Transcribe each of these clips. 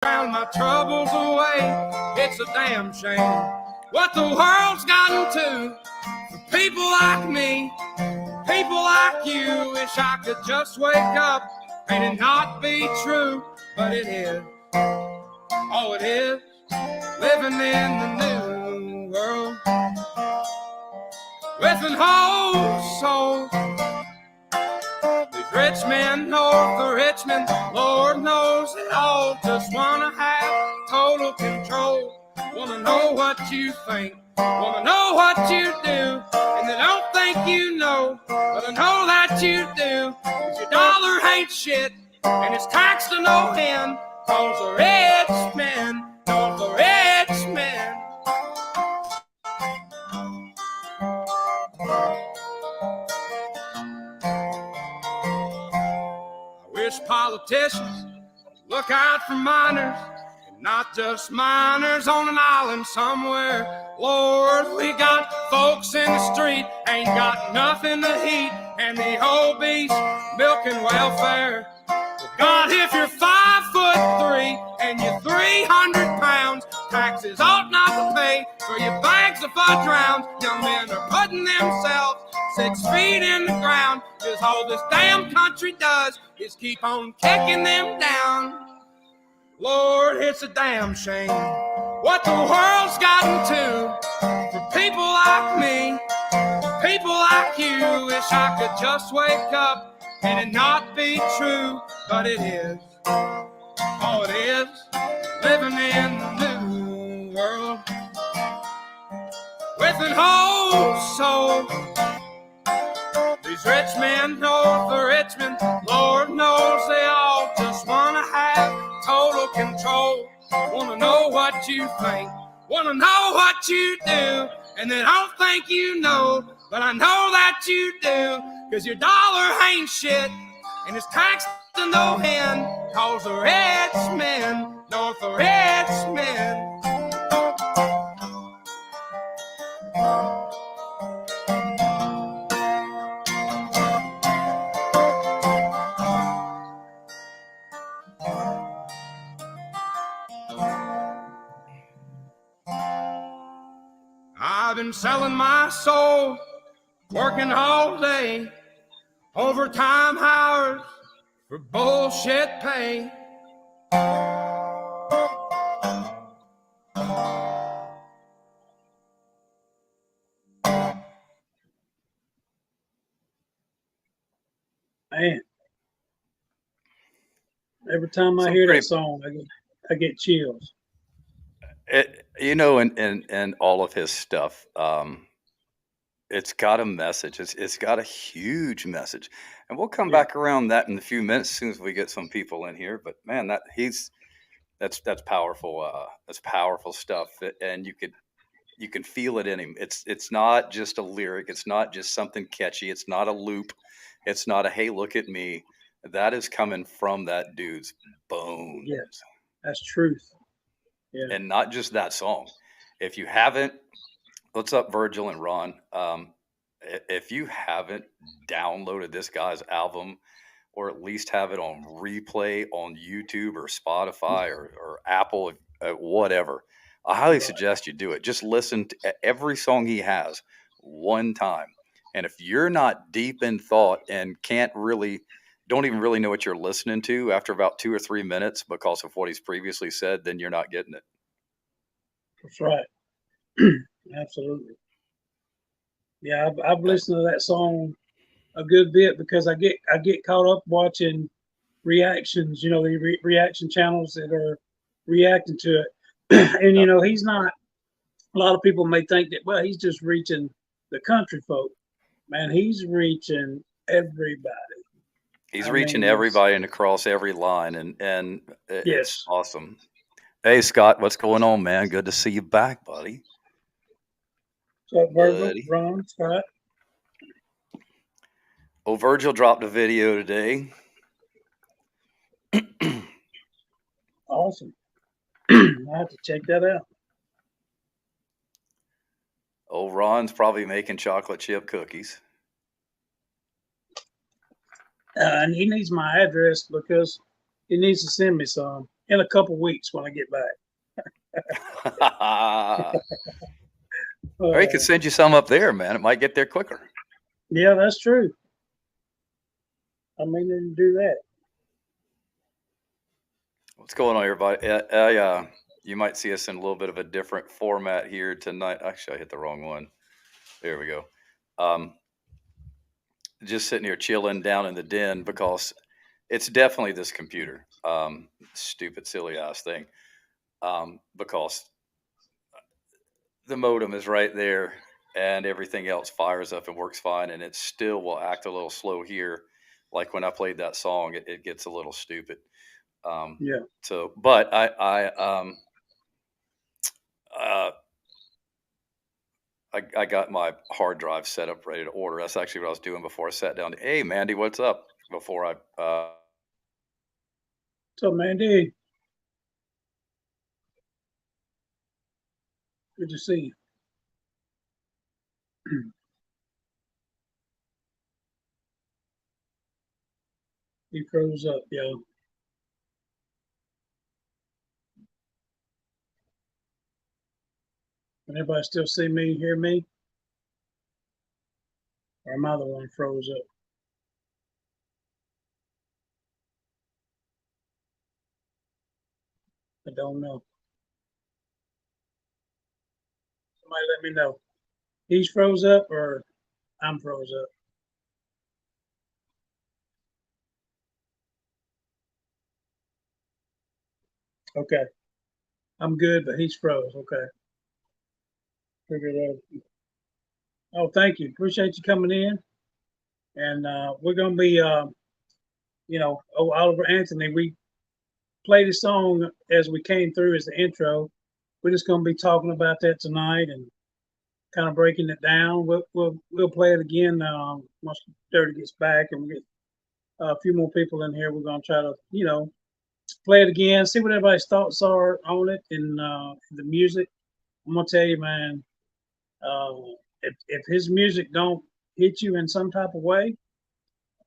drown my troubles away. It's a damn shame what the world's gotten to for people like me, people like you. Wish I could just wake up and it not be true, but it is. Oh, it is living in the new world with an whole soul. These rich men north of Richmond, Lord knows they all just wanna have total control. Wanna know what you think, wanna know what you do, and they don't think you know, but I know that you do. 'Cause your dollar ain't shit, and it's taxed to no end. 'Cause the rich men, 'cause the rich men. I wish politicians look out for miners, and not just miners on an island somewhere. Lord, we got folks in the street, ain't got nothing to eat, and the obese milking welfare. God, if you're 5'3" and you're 300 pounds, taxes ought not to pay for your bags of fudge rounds. Young men are putting themselves 6 feet in the ground, 'cause all this damn country does is keep on kicking them down. Lord, it's a damn shame what the world's gotten to for people like me, people like you. Wish I could just wake up and it not be true, but it is. Oh, it is living in the new world with an whole soul. These rich men north of Richmond, Lord knows they all just wanna have total control. Wanna know what you think, wanna know what you do, and they don't think you know, but I know that you do. 'Cause your dollar ain't shit, and it's taxed to no end. 'Cause the rich men, north of rich men. I've been selling my soul, working all day, overtime hours for bullshit pay. Man, every time I hear that song, I get chills. And all of his stuff, it's got a message. It's got a huge message, and we'll come back around that in a few minutes as soon as we get some people in here. But man, that's powerful. That's powerful stuff, and you can feel it in him. It's not just a lyric. It's not just something catchy. It's not a loop. It's not a hey, look at me. That is coming from that dude's bones. Yes, that's truth. Yeah. And not just that song. If you haven't, what's up, Virgil and Ron? If you haven't downloaded this guy's album, or at least have it on replay on YouTube or Spotify or Apple, whatever, I highly suggest you do it. Just listen to every song he has one time. And if you're not deep in thought and don't even really know what you're listening to after about 2 or 3 minutes because of what he's previously said, then you're not getting it. That's right. Absolutely. Yeah, I've listened to that song a good bit because I get caught up watching reactions, the reaction channels that are reacting to it. And, he's not, a lot of people may think that, well, he's just reaching the country folk. Man, he's reaching everybody. He's reaching everybody and across every line, and it's awesome. Hey, Scott, what's going on, man? Good to see you back, buddy. What's up, Virgil, Ron, Scott? Oh, Virgil dropped a video today. Awesome. I have to check that out. Oh, Ron's probably making chocolate chip cookies. And he needs my address because he needs to send me some. in a couple weeks when I get back. Or he could send you some up there, man. It might get there quicker. Yeah, that's true. I may need to do that. What's going on, everybody? You might see us in a little bit of a different format here tonight. Actually, I hit the wrong one. There we go. Just sitting here chilling down in the den because it's definitely this computer. Stupid, silly ass thing. Because the modem is right there and everything else fires up and works fine, and it still will act a little slow here. Like when I played that song, it gets a little stupid. Yeah. So, but I got my hard drive set up, ready to order. That's actually what I was doing before I sat down. Hey, Mandy, what's up? Before I What's up, Mandy? Good to see you. He froze up, yo. Can everybody still see me, hear me? Or am I the one froze up? I don't know. Somebody let me know. He's froze up or I'm froze up. Okay. I'm good, but he's froze. Okay. Figured out. Oh, thank you. Appreciate you coming in. And we're going to be, Oliver Anthony, we played a song as we came through as the intro. We're just going to be talking about that tonight and kind of breaking it down. We'll play it again once Dirty gets back and we get a few more people in here. We're going to try to, play it again, see what everybody's thoughts are on it and the music. I'm going to tell you, man, if his music don't hit you in some type of way,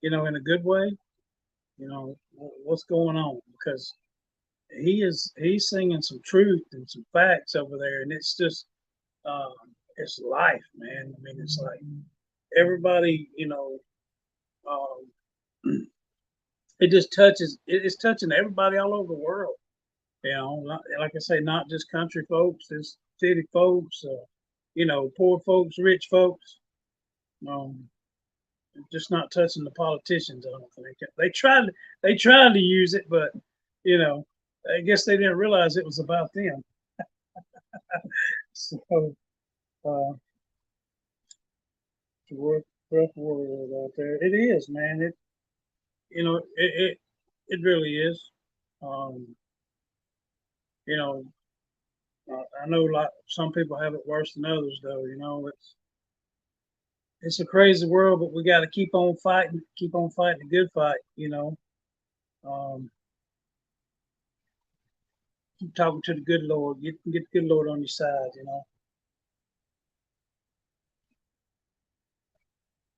in a good way, what's going on? Because he's singing some truth and some facts over there, and it's just it's life, man. I mean, it's like everybody, it just touches. It's touching everybody all over the world. Like I say, not just country folks, it's city folks, poor folks, rich folks. Just not touching the politicians. I don't think they tried to use it, but I guess they didn't realize it was about them. So, it's a rough world out there. It is, man. It really is. I know some people have it worse than others, though. It's a crazy world, but we got to keep on fighting the good fight. Keep talking to the good Lord. Get the good Lord on your side.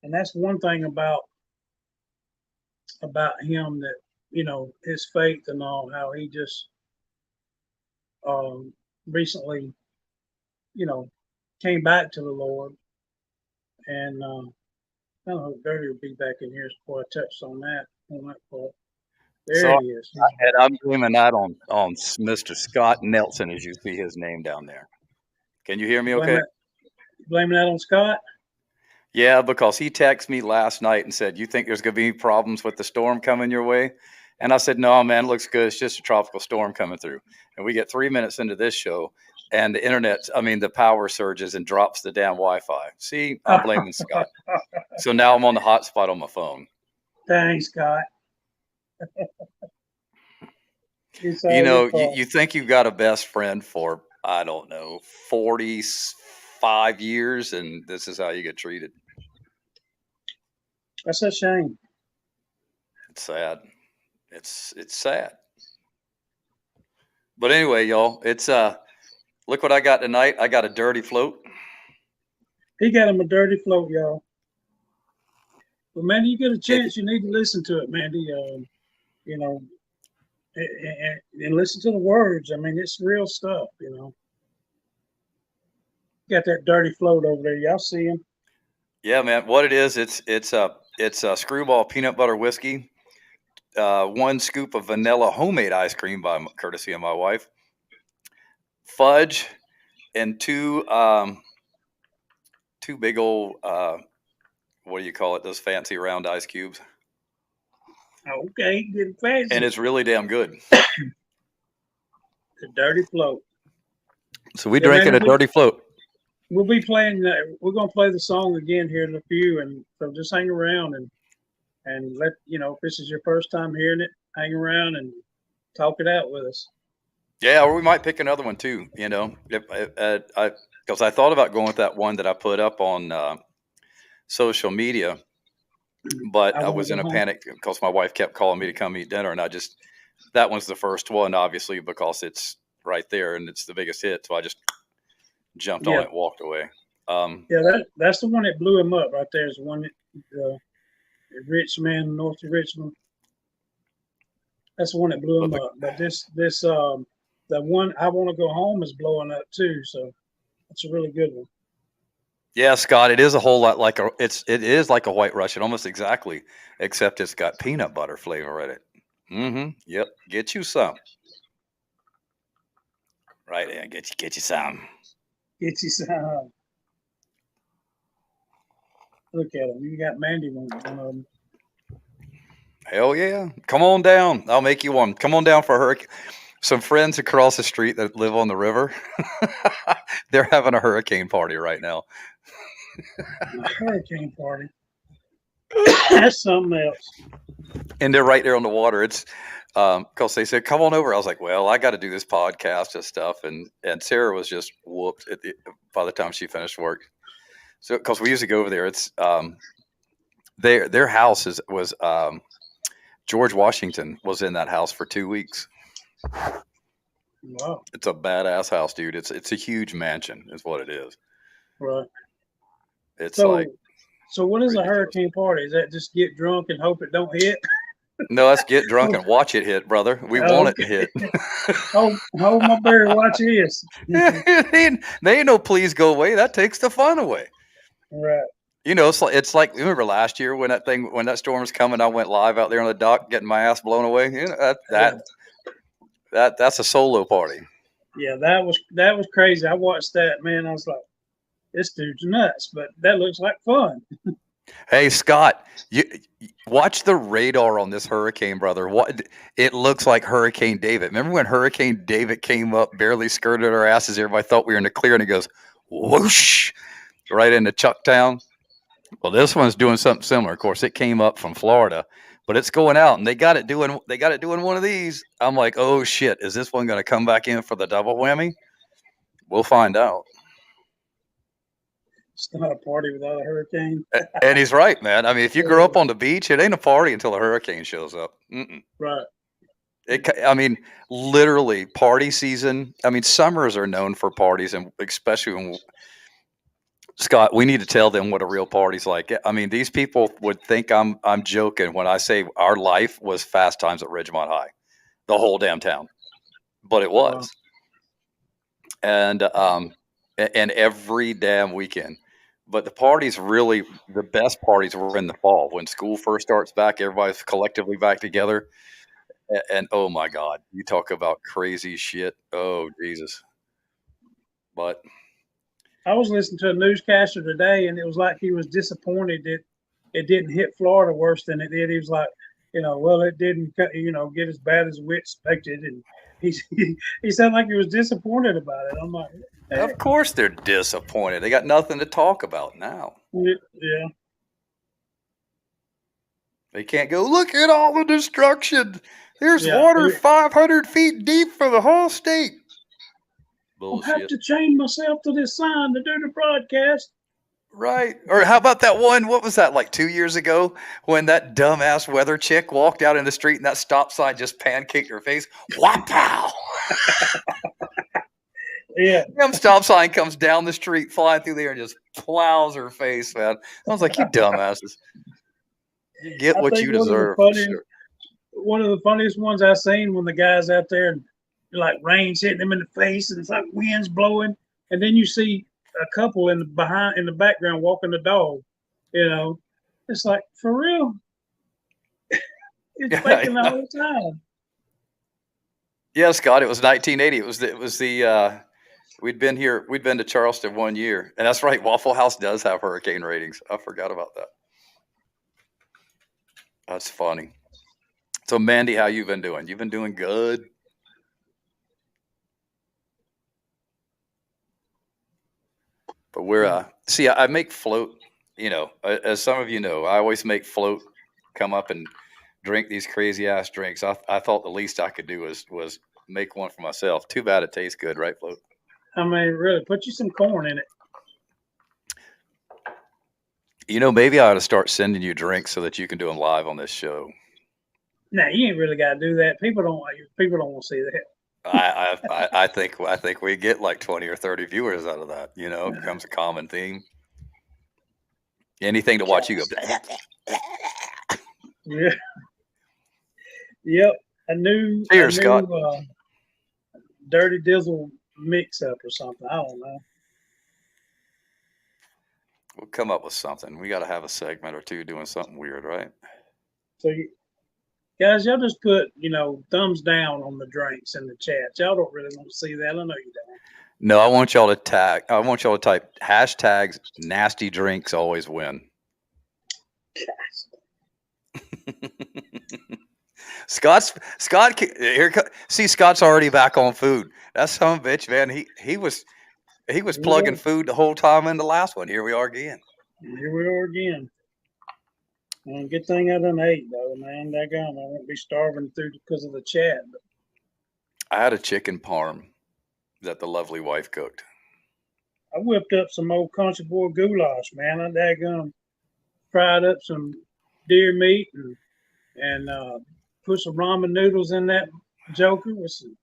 And that's one thing about him that his faith and all, how he just recently came back to the Lord, and I don't know if Dirty will be back in here before I touched on that part. There he is. I'm blaming that on Mr. Scott Nelson, as you see his name down there. Can you hear me okay? Blaming that on Scott? Yeah, because he texted me last night and said, "You think there's going to be problems with the storm coming your way?" And I said, "No, man, it looks good. It's just a tropical storm coming through." And we get 3 minutes into this show, and the power surges and drops the damn Wi-Fi. See, I'm blaming Scott. So now I'm on the hotspot on my phone. Thanks, Scott. You think you've got a best friend for, I don't know, 45 years, and this is how you get treated. That's a shame. It's sad. It's sad. But anyway, y'all, it's look what I got tonight. I got a dirty float. He got him a dirty float, y'all. Well, man, you get a chance, you need to listen to it, Mandy. and listen to the words. I mean, it's real stuff, Got that dirty float over there. Y'all see him? Yeah, man. What it is, it's a Screwball peanut butter whiskey, 1 scoop of vanilla homemade ice cream by courtesy of my wife, fudge, and two big old what do you call it? Those fancy round ice cubes. Okay, getting fancy. And it's really damn good. The dirty float. So we drinking a dirty float. We'll be playing. We're gonna play the song again here in a few, and so just hang around and let if this is your first time hearing it, hang around and talk it out with us. Yeah, or we might pick another one too. Because I thought about going with that one that I put up on social media, but I was in a panic because my wife kept calling me to come eat dinner, and that one's the first one, obviously, because it's right there and it's the biggest hit. So I just jumped on it and walked away. That's the one that blew him up right there. Is the one that rich man north of Richmond. That's the one that blew him up. But the one I Want to Go Home is blowing up too. So it's a really good one. Yeah, Scott, it is a whole lot like it is like a White Russian, almost exactly, except it's got peanut butter flavor in it. Mm-hmm. Yep. Get you some. Right there. Get you some. Get you some. Look at him. You got Mandy one of them. Hell yeah. Come on down. I'll make you one. Come on down for a hurricane. Some friends across the street that live on the river, they're having a hurricane party right now. A hurricane party. That's something else. And they're right there on the water. It's because they said, come on over. I was like, well, I got to do this podcast and stuff. And Sarah was just whooped by the time she finished work. So, because we used to go over there, it's their house was George Washington was in that house for 2 weeks. Wow. It's a badass house, dude. It's a huge mansion is what it is. Right. It's so what is a hurricane party? Is that just get drunk and hope it don't hit? No, let's get drunk and watch it hit, brother. We want it to hit. Hold my beer, watch this. They ain't no please go away. That takes the fun away. Right. It's like remember last year when that storm was coming, I went live out there on the dock getting my ass blown away. That's a solo party. Yeah, that was crazy. I watched that, man. I was like, this dude's nuts, but that looks like fun. Hey, Scott, you watch the radar on this hurricane, brother. It looks like Hurricane David. Remember when Hurricane David came up, barely skirted our asses? Everybody thought we were in the clear, and it goes whoosh right into Chucktown. Well, this one's doing something similar. Of course, it came up from Florida, but it's going out, and they got it doing one of these. I'm like, oh shit, is this one going to come back in for the double whammy? We'll find out. It's not a party without a hurricane. And he's right, man. I mean, if you grow up on the beach, it ain't a party until a hurricane shows up. Mm-mm. Right. Literally party season. I mean, summers are known for parties, and especially when Scott, we need to tell them what a real party's like. I mean, these people would think I'm joking when I say our life was Fast Times at Ridgemont High, the whole damn town, but it was. Wow. And every damn weekend. But the best parties were in the fall when school first starts back. Everybody's collectively back together. And oh my God, you talk about crazy shit. Oh, Jesus. But I was listening to a newscaster today, and it was like he was disappointed that it didn't hit Florida worse than it did. He was like, well, it didn't, get as bad as we expected. And he sounded like he was disappointed about it. I'm like, hey. Of course they're disappointed. They got nothing to talk about now. Yeah. They can't go, look at all the destruction. There's water 500 feet deep for the whole state. Bullshit. I'll have to chain myself to this sign to do the broadcast. Right. Or how about that one? What was that, like 2 years ago when that dumbass weather chick walked out in the street and that stop sign just pancaked her face? Wow. Yeah. Damn stop sign comes down the street, flying through there, and just plows her face, man. I was like, you dumbasses. You get what you deserve. one of the funniest ones I seen when the guy's out there and like rain's hitting him in the face and it's like winds blowing, and then you see a couple in the background walking the dog. You know, it's like for real. It's faking the whole time. Yeah, Scott, it was 1980. It was the we'd been to Charleston one year. And that's right, Waffle House does have hurricane ratings. I forgot about that. That's funny. So Mandy, how you been doing? You've been doing good? But we're see, I make float, as some of you know, I always make float come up and drink these crazy ass drinks. I thought the least I could do was make one for myself. Too bad it tastes good, right, Float? I mean, really, put you some corn in it. Maybe I ought to start sending you drinks so that you can do them live on this show. Nah, you ain't really got to do that. People don't want to see that. I think we get like 20 or 30 viewers out of that. It becomes a common theme. Anything to watch you go. Yeah. Yep. Cheers, Scott. Dirty Dizzle mix up or something. I don't know. We'll come up with something. We got to have a segment or two doing something weird, right? So, guys, y'all just put, thumbs down on the drinks in the chat. Y'all don't really want to see that. I know you don't. No, I want y'all to type hashtags nasty drinks always win. Scott, see, Scott's already back on food. That's some bitch, man. He was plugging food the whole time in the last one. Here we are again. Good thing I done ate, though, man. Daggone, I won't be starving through because of the chat. But I had a chicken parm that the lovely wife cooked. I whipped up some old country boy goulash, man. I daggone fried up some deer meat and put some ramen noodles in that joker with some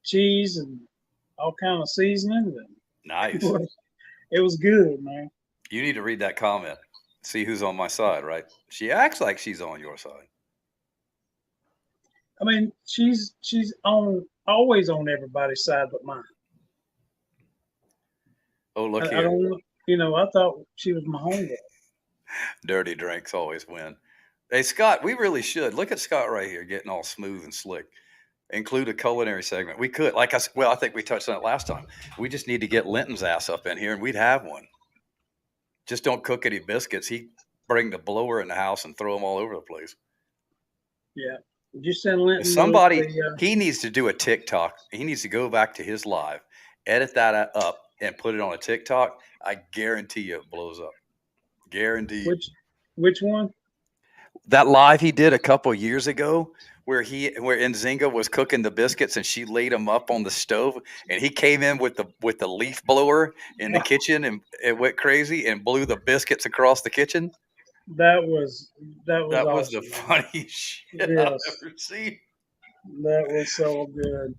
cheese and all kind of seasoning. Nice. It was good, man. You need to read that comment. See who's on my side, right? She acts like she's on your side. I mean, she's always on everybody's side but mine. Oh, look here. I don't, I thought she was my homegirl. Dirty drinks always win. Hey, Scott, we really should. Look at Scott right here getting all smooth and slick. Include a culinary segment. We could. I think we touched on it last time. We just need to get Linton's ass up in here and we'd have one. Just don't cook any biscuits. He bring the blower in the house and throw them all over the place. Yeah. Did you send Linton? He needs to do a TikTok. He needs to go back to his live, edit that up, and put it on a TikTok. I guarantee you it blows up. Guarantee. Which one? That live he did a couple years ago where Nzinga was cooking the biscuits and she laid them up on the stove and he came in with the leaf blower in the kitchen and it went crazy and blew the biscuits across the kitchen. That was awesome, the funniest shit I've ever seen. That was so good.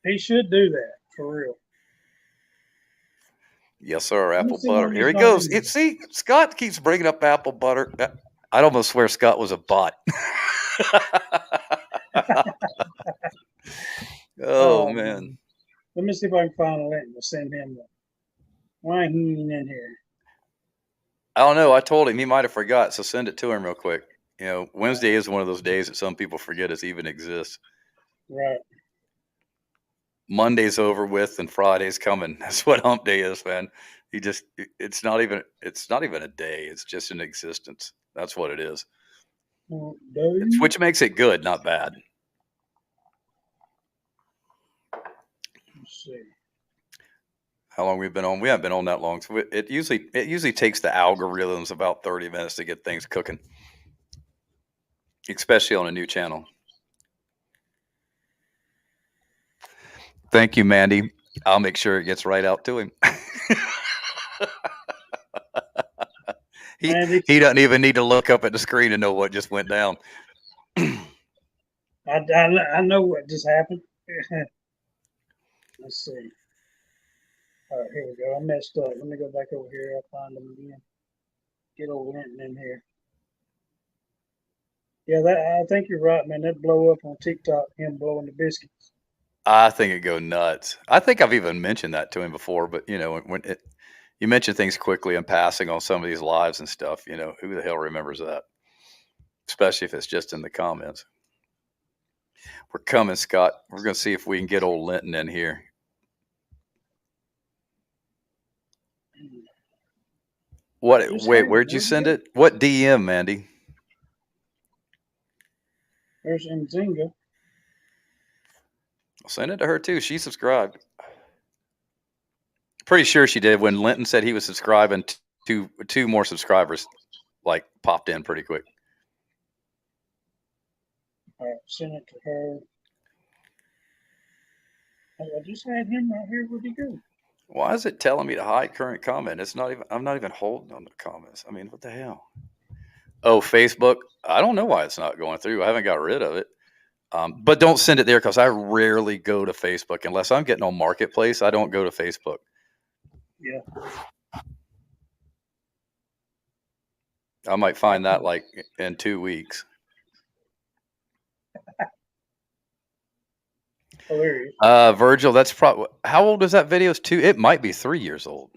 He should do that for real. Yes, sir. Apple butter. Here he goes. See, Scott keeps bringing up apple butter. I'd almost swear Scott was a bot. Oh, man. Let me see if I can find a link to send him one. Why ain't he in here? I don't know. I told him he might have forgot, so send it to him real quick. Wednesday is one of those days that some people forget it even exists. Right. Monday's over with and Friday's coming. That's what hump day is, man. It's not even a day. It's just an existence. That's what it is. Which makes it good, not bad. Let's see. How long we've been on? We haven't been on that long. So it usually takes the algorithms about 30 minutes to get things cooking, especially on a new channel. Thank you, Mandy. I'll make sure it gets right out to him. He doesn't even need to look up at the screen to know what just went down. I know what just happened. Let's see. All right, here we go. I messed up. Let me go back over here. I'll find them again. Get old Linton in here. Yeah, that I think you're right, man. That blow up on TikTok, him blowing the biscuits. I think it'd go nuts. I think I've even mentioned that to him before, but you mention things quickly in passing on some of these lives and stuff, who the hell remembers that? Especially if it's just in the comments. We're coming, Scott. We're going to see if we can get old Linton in here. What? Wait, where'd you send it? What DM, Mandy? There's Nzinga. I'll send it to her too. She subscribed. Pretty sure she did. When Linton said he was subscribing, two more subscribers like popped in pretty quick. All right, send it to her. I just had him right here. Where'd he go? Why is it telling me to hide current comment? It's not even. I'm not even holding on the comments. I mean, what the hell? Oh, Facebook. I don't know why it's not going through. I haven't got rid of it. But don't send it there because I rarely go to Facebook unless I'm getting on Marketplace. I don't go to Facebook. Yeah. I might find that like in 2 weeks. Hilarious. Virgil, that's probably how old is that video? It might be 3 years old.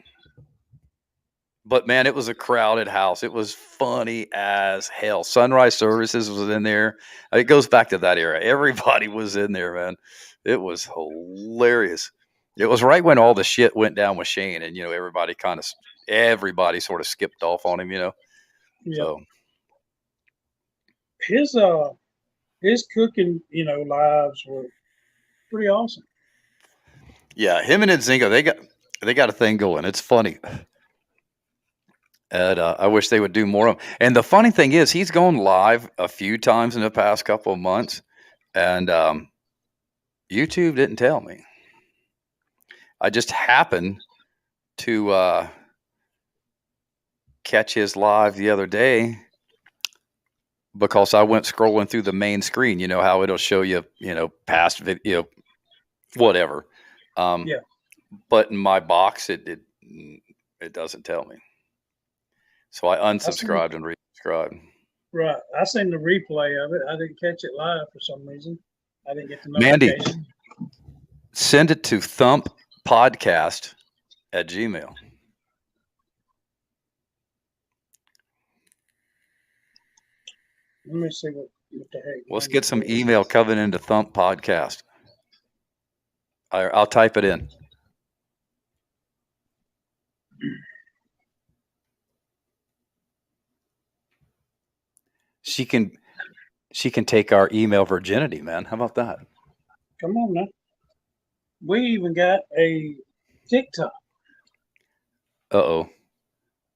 But man, it was a crowded house. It was funny as hell. Sunrise Services was in there. It goes back to that era. Everybody was in there, man. It was hilarious. It was right when all the shit went down with Shane, and everybody sort of skipped off on him, Yeah. So his cooking, lives were pretty awesome. Yeah, him and Nzinga, they got a thing going. It's funny. And I wish they would do more of them. And the funny thing is, he's gone live a few times in the past couple of months, and YouTube didn't tell me. I just happened to catch his live the other day because I went scrolling through the main screen. You know how it'll show you, past video, whatever. Yeah. But in my box, it doesn't tell me. So I unsubscribed and resubscribed. Right. I seen the replay of it. I didn't catch it live for some reason. I didn't get the Mandy, notification. send it to thumppodcast@gmail.com. Let me see what the heck. Let's get some email coming into Thump Podcast. I'll type it in. She can take our email virginity, man. How about that? Come on now. We even got a TikTok. Uh-oh.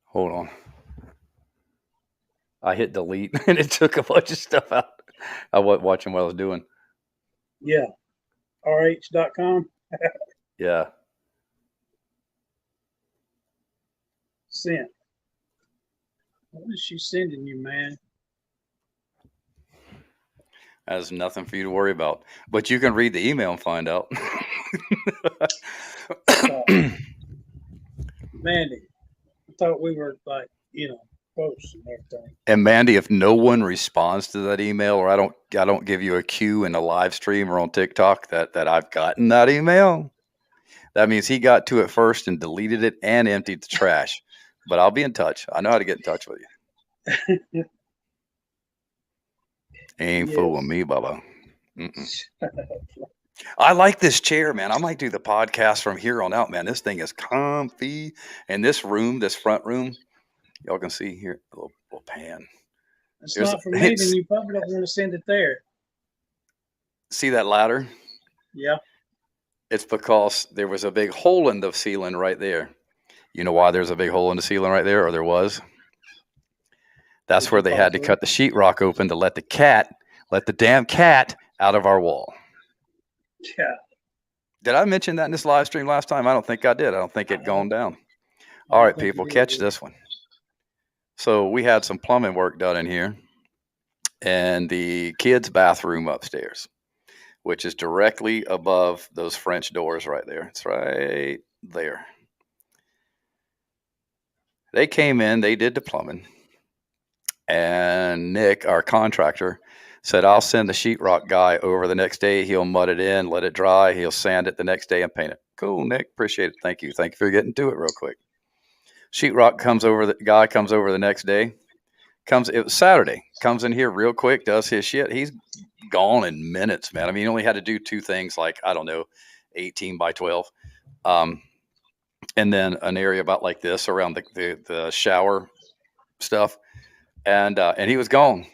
Hold on. I hit delete and it took a bunch of stuff out. I wasn't watching what I was doing. Yeah. RH.com. Yeah. Sent. What is she sending you, man? That's nothing for you to worry about. But you can read the email and find out. Mandy, I thought we were like, close and everything. And Mandy, if no one responds to that email, or I don't give you a cue in a live stream or on TikTok that I've gotten that email, that means he got to it first and deleted it and emptied the trash. But I'll be in touch. I know how to get in touch with you. Ain't fooling me, Bubba. I like this chair, man. I might do the podcast from here on out, man. This thing is comfy. And this front room, y'all can see here, a little pan. It's not for me, then you probably don't want to send it there. See that ladder? Yeah. It's because there was a big hole in the ceiling right there. You know why there's a big hole in the ceiling right there, or there was? That's where they had to cut the sheetrock open to let the damn cat out of our wall. Yeah. Did I mention that in this live stream last time? I don't think I did. I don't think it'd gone down. All right, people, catch this one. So we had some plumbing work done in here, and the kids' bathroom upstairs, which is directly above those French doors right there. It's right there. They came in, they did the plumbing, and Nick, our contractor, Said, I'll send the sheetrock guy over the next day. He'll mud it in, let it dry. He'll sand it the next day and paint it. Cool, Nick. Appreciate it. Thank you. Thank you for getting to it real quick. Sheetrock guy comes over the next day. It was Saturday. Comes in here real quick, does his shit. He's gone in minutes, man. I mean, he only had to do two things, like, I don't know, 18 by 12. And then an area about like this around the shower stuff. And he was gone.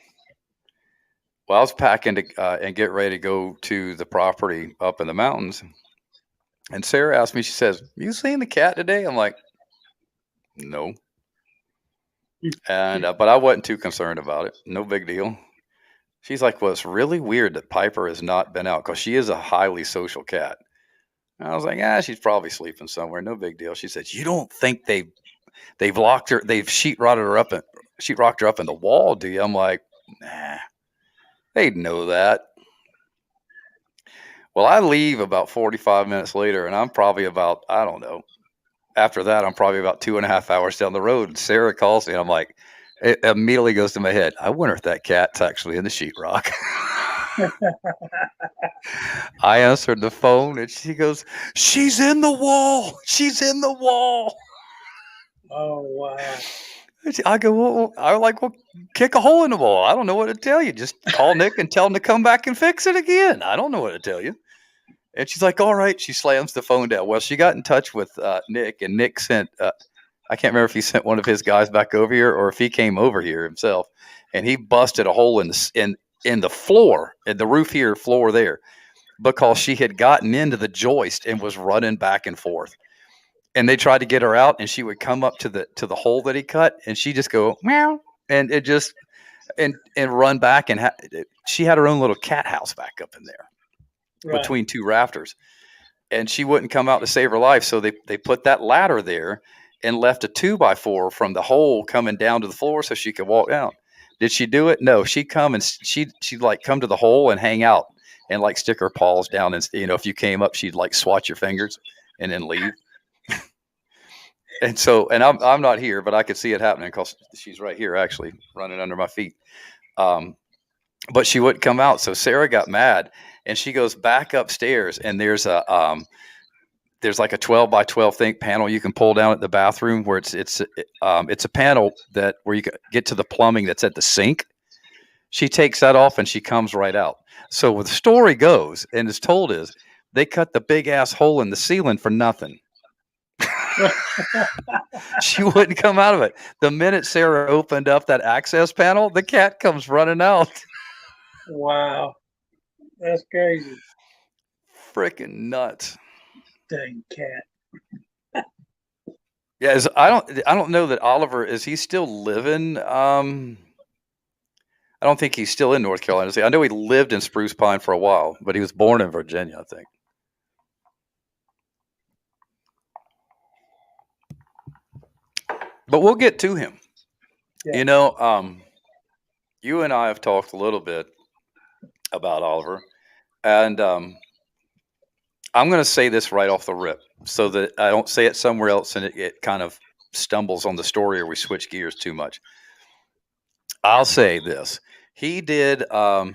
Well, I was packing to and get ready to go to the property up in the mountains. And Sarah asked me, she says, you seen the cat today? I'm like, no. And but I wasn't too concerned about it. No big deal. She's like, well, it's really weird that Piper has not been out because she is a highly social cat. And I was like, she's probably sleeping somewhere. No big deal. She said, you don't think they've locked her, they've sheetrocked her up in the wall, do you? I'm like, nah, they'd know that. Well, I leave about 45 minutes later, and I'm probably about, I don't know. After that, I'm probably about 2.5 hours down the road. And Sarah calls me, and I'm like, it immediately goes to my head. I wonder if that cat's actually in the sheetrock. I answered the phone, and she goes, she's in the wall. She's in the wall. Oh, wow. I go, well, kick a hole in the wall. I don't know what to tell you. Just call Nick and tell him to come back and fix it again. I don't know what to tell you. And she's like, all right. She slams the phone down. Well, she got in touch with Nick, and Nick sent, I can't remember if he sent one of his guys back over here or if he came over here himself, and he busted a hole in the floor, in the roof here, floor there, because she had gotten into the joist and was running back and forth. And they tried to get her out, and she would come up to the hole that he cut, and she just go meow, and it just and run back, and she had her own little cat house back up in there. Right. Between two rafters, and she wouldn't come out to save her life. So they put that ladder there and left a 2x4 from the hole coming down to the floor so she could walk down. Did she do it? No, she'd come and she'd like come to the hole and hang out and like stick her paws down. And, if you came up, she'd like swat your fingers and then leave. And so, and I'm not here, but I could see it happening because she's right here actually running under my feet. But she wouldn't come out. So Sarah got mad. And she goes back upstairs, and there's like a 12 by 12 panel you can pull down at the bathroom where it's a panel where you can get to the plumbing that's at the sink. She takes that off and she comes right out. So the story goes, and is told, is they cut the big ass hole in the ceiling for nothing. She wouldn't come out of it. The minute Sarah opened up that access panel, the cat comes running out. Wow. That's crazy. Freaking nuts. Dang cat. Yeah, I don't know that Oliver, is he still living? I don't think he's still in North Carolina. I know he lived in Spruce Pine for a while, but he was born in Virginia, I think. But we'll get to him. Yeah. You and I have talked a little bit about Oliver. And I'm going to say this right off the rip so that I don't say it somewhere else and it kind of stumbles on the story or we switch gears too much. I'll say this. He did, I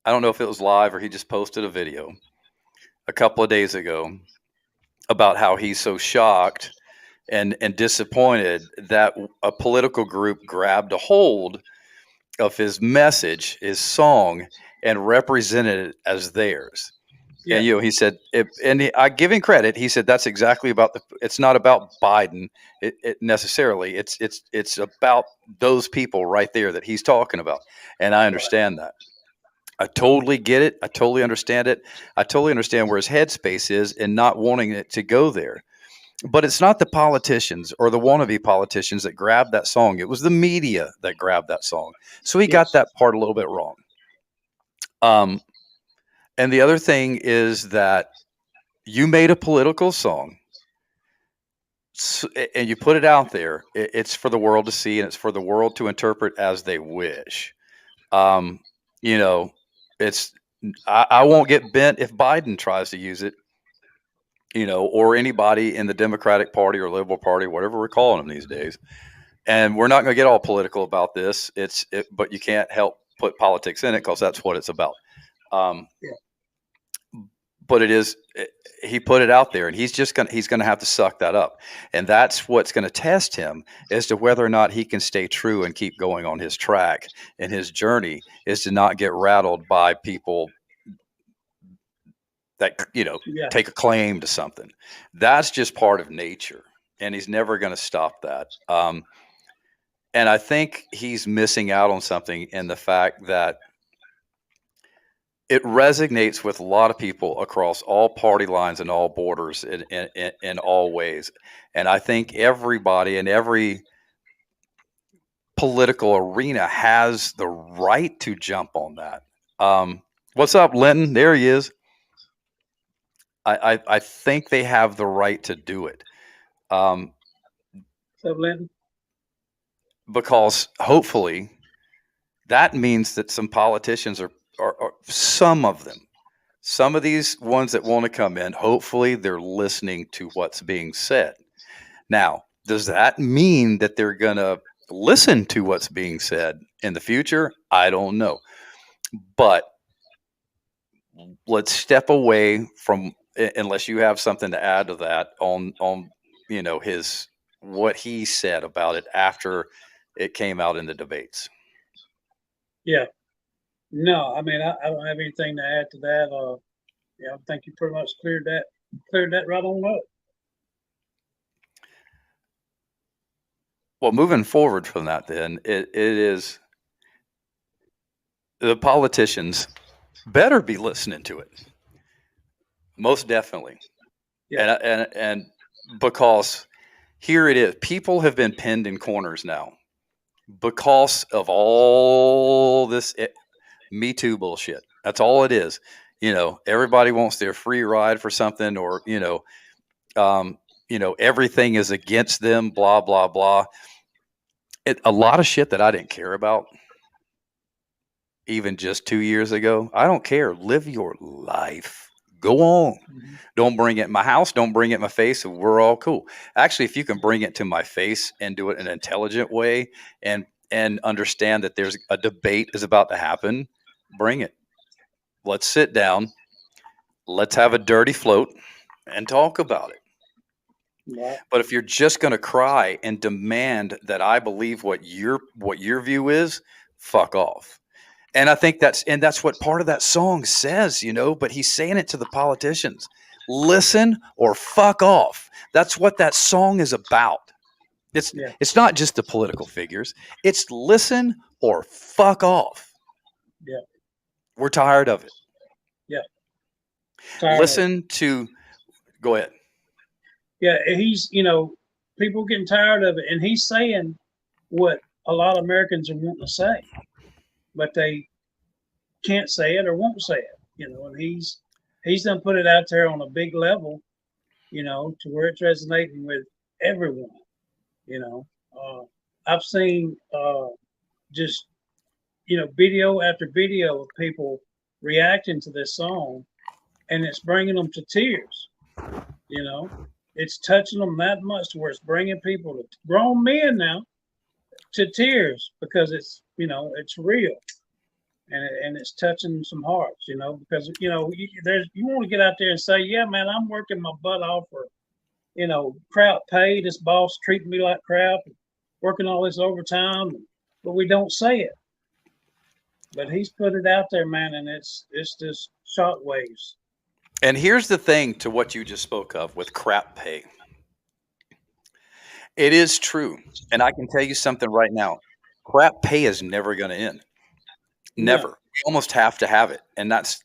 don't know if it was live or he just posted a video a couple of days ago about how he's so shocked and disappointed that a political group grabbed a hold of his message, his song, and represented it as theirs. Yeah. And he said, I give him credit. He said that's exactly about it's not about Biden it necessarily. It's about those people right there that he's talking about. And I understand that. I totally get it. I totally understand it. I totally understand where his headspace is and not wanting it to go there. But it's not the politicians or the wannabe politicians that grabbed that song. It was the media that grabbed that song. So he got that part a little bit wrong. And the other thing is that you made a political song and you put it out there. It's for the world to see, and it's for the world to interpret as they wish. I won't get bent if Biden tries to use it, or anybody in the Democratic Party or Liberal Party, whatever we're calling them these days. And we're not going to get all political about this. But you can't help put politics in it because that's what it's about. Um, Yeah. but he put it out there, and he's gonna have to suck that up, and that's what's going to test him as to whether or not he can stay true and keep going on his track. And his journey is to not get rattled by people that Yeah. take a claim to something. That's just part of nature, and he's never going to stop that. And I think he's missing out on something in the fact that it resonates with a lot of people across all party lines and all borders in all ways. And I think everybody in every political arena has the right to jump on that. What's up, Linton? There he is. I think they have the right to do it. So, Linton, Because hopefully that means that some politicians are some of them, some of these ones that want to come in, hopefully they're listening to what's being said. Now, does that mean that they're going to listen to what's being said in the future? I don't know. But let's step away from, unless you have something to add to that on his what he said about it after it came out in the debates. yeah. No, I mean, I don't have anything to add to that. Yeah, I think you pretty much cleared that right on up. Well, moving forward from that, then it is the politicians better be listening to it. Most definitely. Yeah. And because here it is, people have been pinned in corners now because of all this Me Too bullshit. That's all it is. Everybody wants their free ride for something, or everything is against them. Blah blah blah. A lot of shit that I didn't care about, even just 2 years ago. I don't care. Live your life. Go on. Mhm. Don't bring it in my house. Don't bring it in my face. We're all cool. Actually, if you can bring it to my face and do it in an intelligent way, and understand that there's a debate is about to happen, bring it. Let's sit down. Let's have a dirty float and talk about it. Right. But if you're just going to cry and demand that I believe what your view is, fuck off. And I think that's what part of that song says, but he's saying it to the politicians. Listen or fuck off. That's what that song is about. It's not just the political figures. It's listen or fuck off. Yeah. We're tired of it. Yeah. Listen to, go ahead. Yeah, he's, people getting tired of it, and he's saying what a lot of Americans are wanting to say, but they can't say it or won't say it, and he's done put it out there on a big level, to where it's resonating with everyone, I've seen just, video after video of people reacting to this song, and it's bringing them to tears, it's touching them that much to where it's bringing people, to grown men now, to tears, because it's, it's real, and it's touching some hearts, because, you want to get out there and say, yeah, man, I'm working my butt off for, crap pay, this boss treating me like crap, working all this overtime, but we don't say it. But he's put it out there, man, and it's just shockwaves. And here's the thing to what you just spoke of with crap pay. It is true. And I can tell you something right now. Crap pay is never going to end. Never. No. You almost have to have it. And that's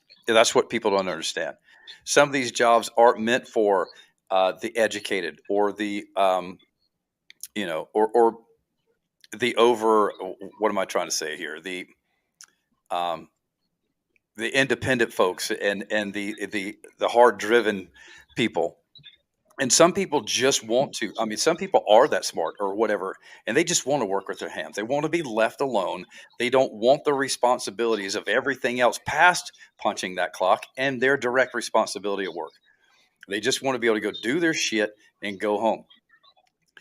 what people don't understand. Some of these jobs aren't meant for the educated or the, or the over, what am I trying to say here? The independent folks and the hard driven people. And some people just want to, some people are that smart or whatever, and they just want to work with their hands. They want to be left alone. They don't want the responsibilities of everything else past punching that clock and their direct responsibility at work. They just want to be able to go do their shit and go home.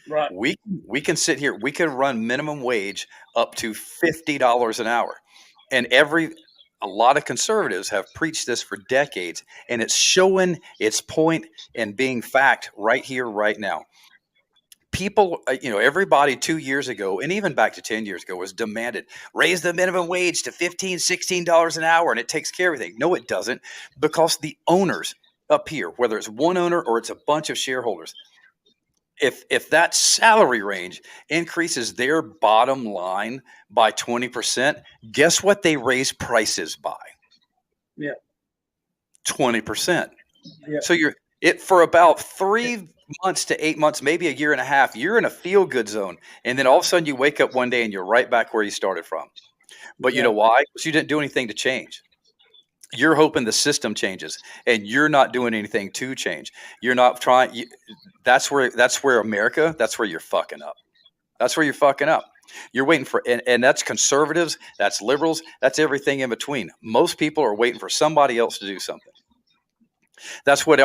Right. We can sit here. We can run minimum wage up to $50 an hour. And a lot of conservatives have preached this for decades, and it's showing its point and being fact right here, right now. People, everybody 2 years ago, and even back to 10 years ago, was demanded raise the minimum wage to $15, $16 an hour, and it takes care of everything. No, it doesn't, because the owners up here, whether it's one owner or it's a bunch of shareholders, if that salary range increases their bottom line by 20%, guess what they raise prices by? Yeah. 20%. Yeah. So for about 3 months to 8 months, maybe a year and a half, you're in a feel good zone. And then all of a sudden you wake up one day and you're right back where you started from. But you know why? Because you didn't do anything to change. You're hoping the system changes, and you're not doing anything to change. You're not trying. That's where America, that's where you're fucking up. That's where you're fucking up. You're waiting for, and that's conservatives, that's liberals, that's everything in between. Most people are waiting for somebody else to do something. That's what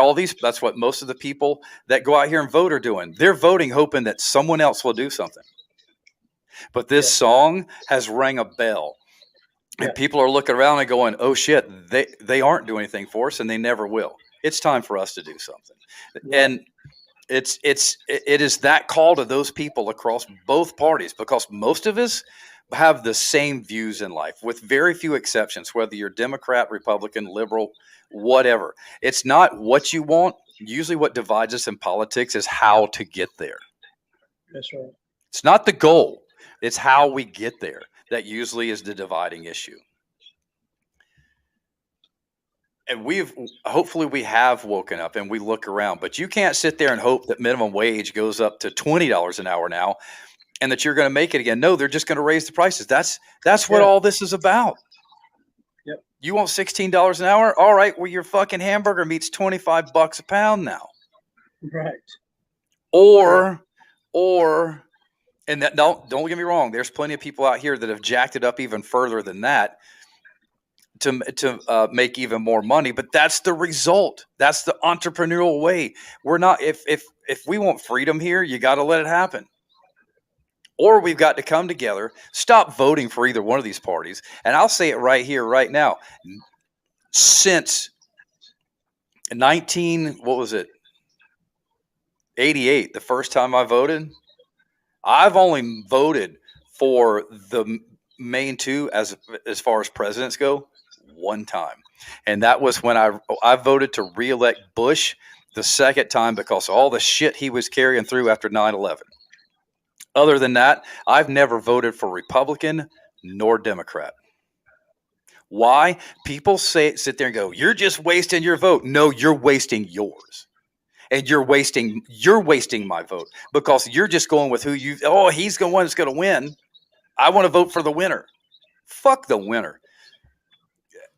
most of the people that go out here and vote are doing. They're voting hoping that someone else will do something. But this song has rang a bell. And people are looking around and going, oh shit, they aren't doing anything for us, and they never will. It's time for us to do something. And it is that call to those people across both parties, because most of us have the same views in life, with very few exceptions, whether you're Democrat, Republican, liberal, whatever. It's not what you want. Usually what divides us in politics is how to get there. That's right. It's not the goal. It's how we get there. That usually is the dividing issue. And hopefully we have woken up and we look around, but you can't sit there and hope that minimum wage goes up to $20 an hour now and that you're going to make it again. No, they're just going to raise the prices. That's what all this is about. Yep. You want $16 an hour? All right. Well, your fucking hamburger meat's $25 a pound now. Right. Or and that, don't get me wrong, there's plenty of people out here that have jacked it up even further than that to make even more money. But that's the result. That's the entrepreneurial way. We're not, if we want freedom here, you got to let it happen. Or we've got to come together, stop voting for either one of these parties. And I'll say it right here, right now. Since 88, the first time I voted, I've only voted for the main two as far as presidents go one time. And that was when I voted to reelect Bush the second time because of all the shit he was carrying through after 9/11. Other than that, I've never voted for Republican nor Democrat. Why? People sit there and go, you're just wasting your vote. No, you're wasting yours. And you're wasting my vote because you're just going with he's the one that's going to win. I want to vote for the winner. Fuck the winner.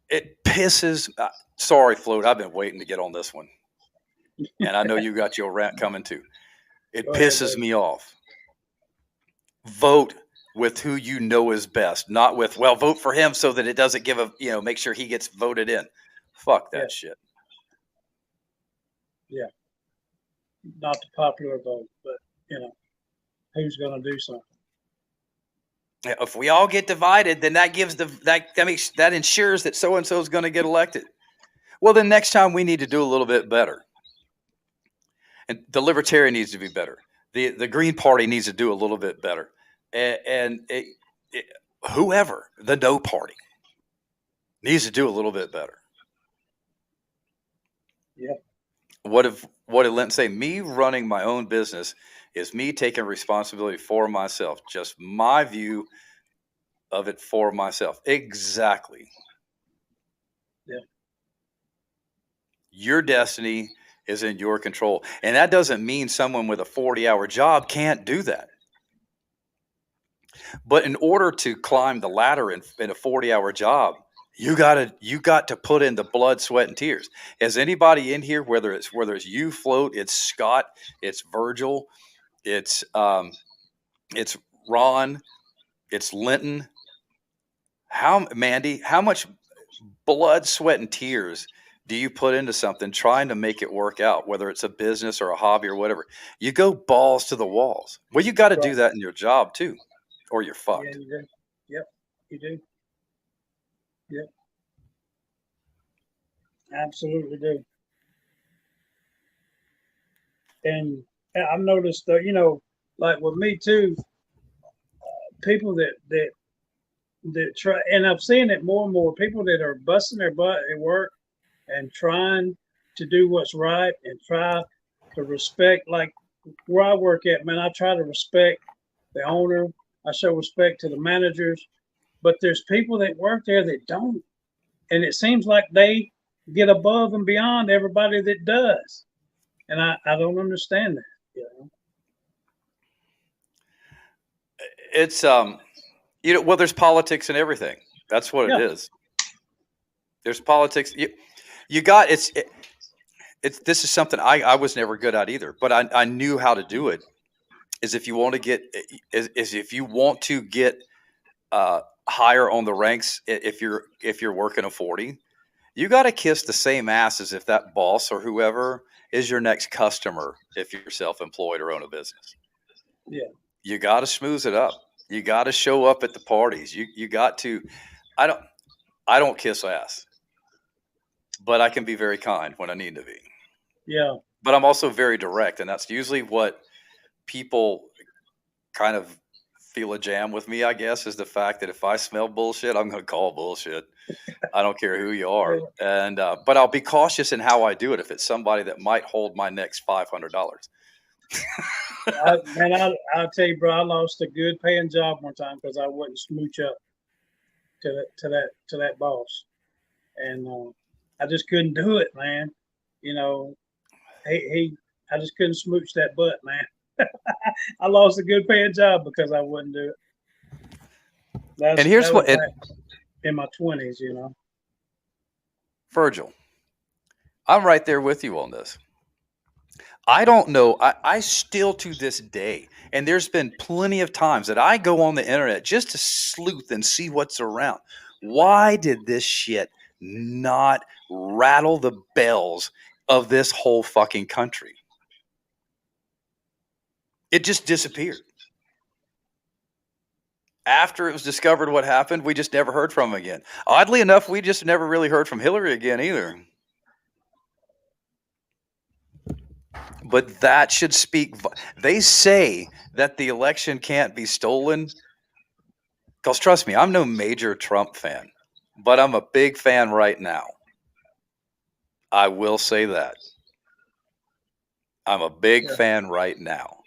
It pisses. Sorry, Float. I've been waiting to get on this one. And I know you got your rant coming too. It pisses me off. Vote with who you know is best, not with, vote for him so that it doesn't make sure he gets voted in. Fuck that shit. Yeah. Not the popular vote, but who's going to do something? If we all get divided, then that ensures that so and so is going to get elected. Well, then next time we need to do a little bit better, and the Libertarian needs to be better. The Green Party needs to do a little bit better, and whoever the No Party needs to do a little bit better. Yeah. What did Linton say? Me running my own business is me taking responsibility for myself. Just my view of it for myself. Exactly. Yeah. Your destiny is in your control. And that doesn't mean someone with a 40-hour job can't do that. But in order to climb the ladder in a 40-hour job, you got to put in the blood, sweat, and tears. Has anybody in here, whether it's you, Float, it's Scott, it's Virgil, it's Ron, it's Linton, Mandy, how much blood, sweat, and tears do you put into something trying to make it work out, whether it's a business or a hobby or whatever? You go balls to the walls. Well, you got to do that in your job too, or you're fucked. Yeah, you do. Yep, you do. Absolutely do. And I've noticed that, like with me too, people that try, and I've seen it more and more, people that are busting their butt at work and trying to do what's right and try to respect, like where I work at, man, I try to respect the owner. I show respect to the managers, but there's people that work there that don't. And it seems like they get above and beyond everybody that does. And I don't understand that. It's well, there's politics in everything. That's what it Yeah. is. There's politics. You got it's this is something I was never good at either, but I knew how to do it. Is if you want to get is if you want to get higher on the ranks, if you're working a 40, you got to kiss the same ass as if that boss or whoever is your next customer. If you're self-employed or own a business, Yeah. you got to smooth it up. You got to show up at the parties. You got to. I don't kiss ass, but I can be very kind when I need to be. Yeah. But I'm also very direct, and that's usually what people kind of feel a jam with me, I guess, is the fact that if I smell bullshit, I'm going to call bullshit. I don't care who you are. And but I'll be cautious in how I do it if it's somebody that might hold my next $500. I'll tell you, bro, I lost a good paying job one time because I wouldn't smooch up to that boss, and I just couldn't do it, man. I just couldn't smooch that butt, man. I lost a good paying job because I wouldn't do it. And here's what in my 20s, Virgil, I'm right there with you on this. I don't know. I still to this day, and there's been plenty of times that I go on the internet just to sleuth and see what's around. Why did this shit not rattle the bells of this whole fucking country? It just disappeared. After it was discovered what happened, we just never heard from him again. Oddly enough, we just never really heard from Hillary again either. But that should speak. They say that the election can't be stolen. Because trust me, I'm no major Trump fan, but I'm a big fan right now. I will say that. I'm a big fan right now.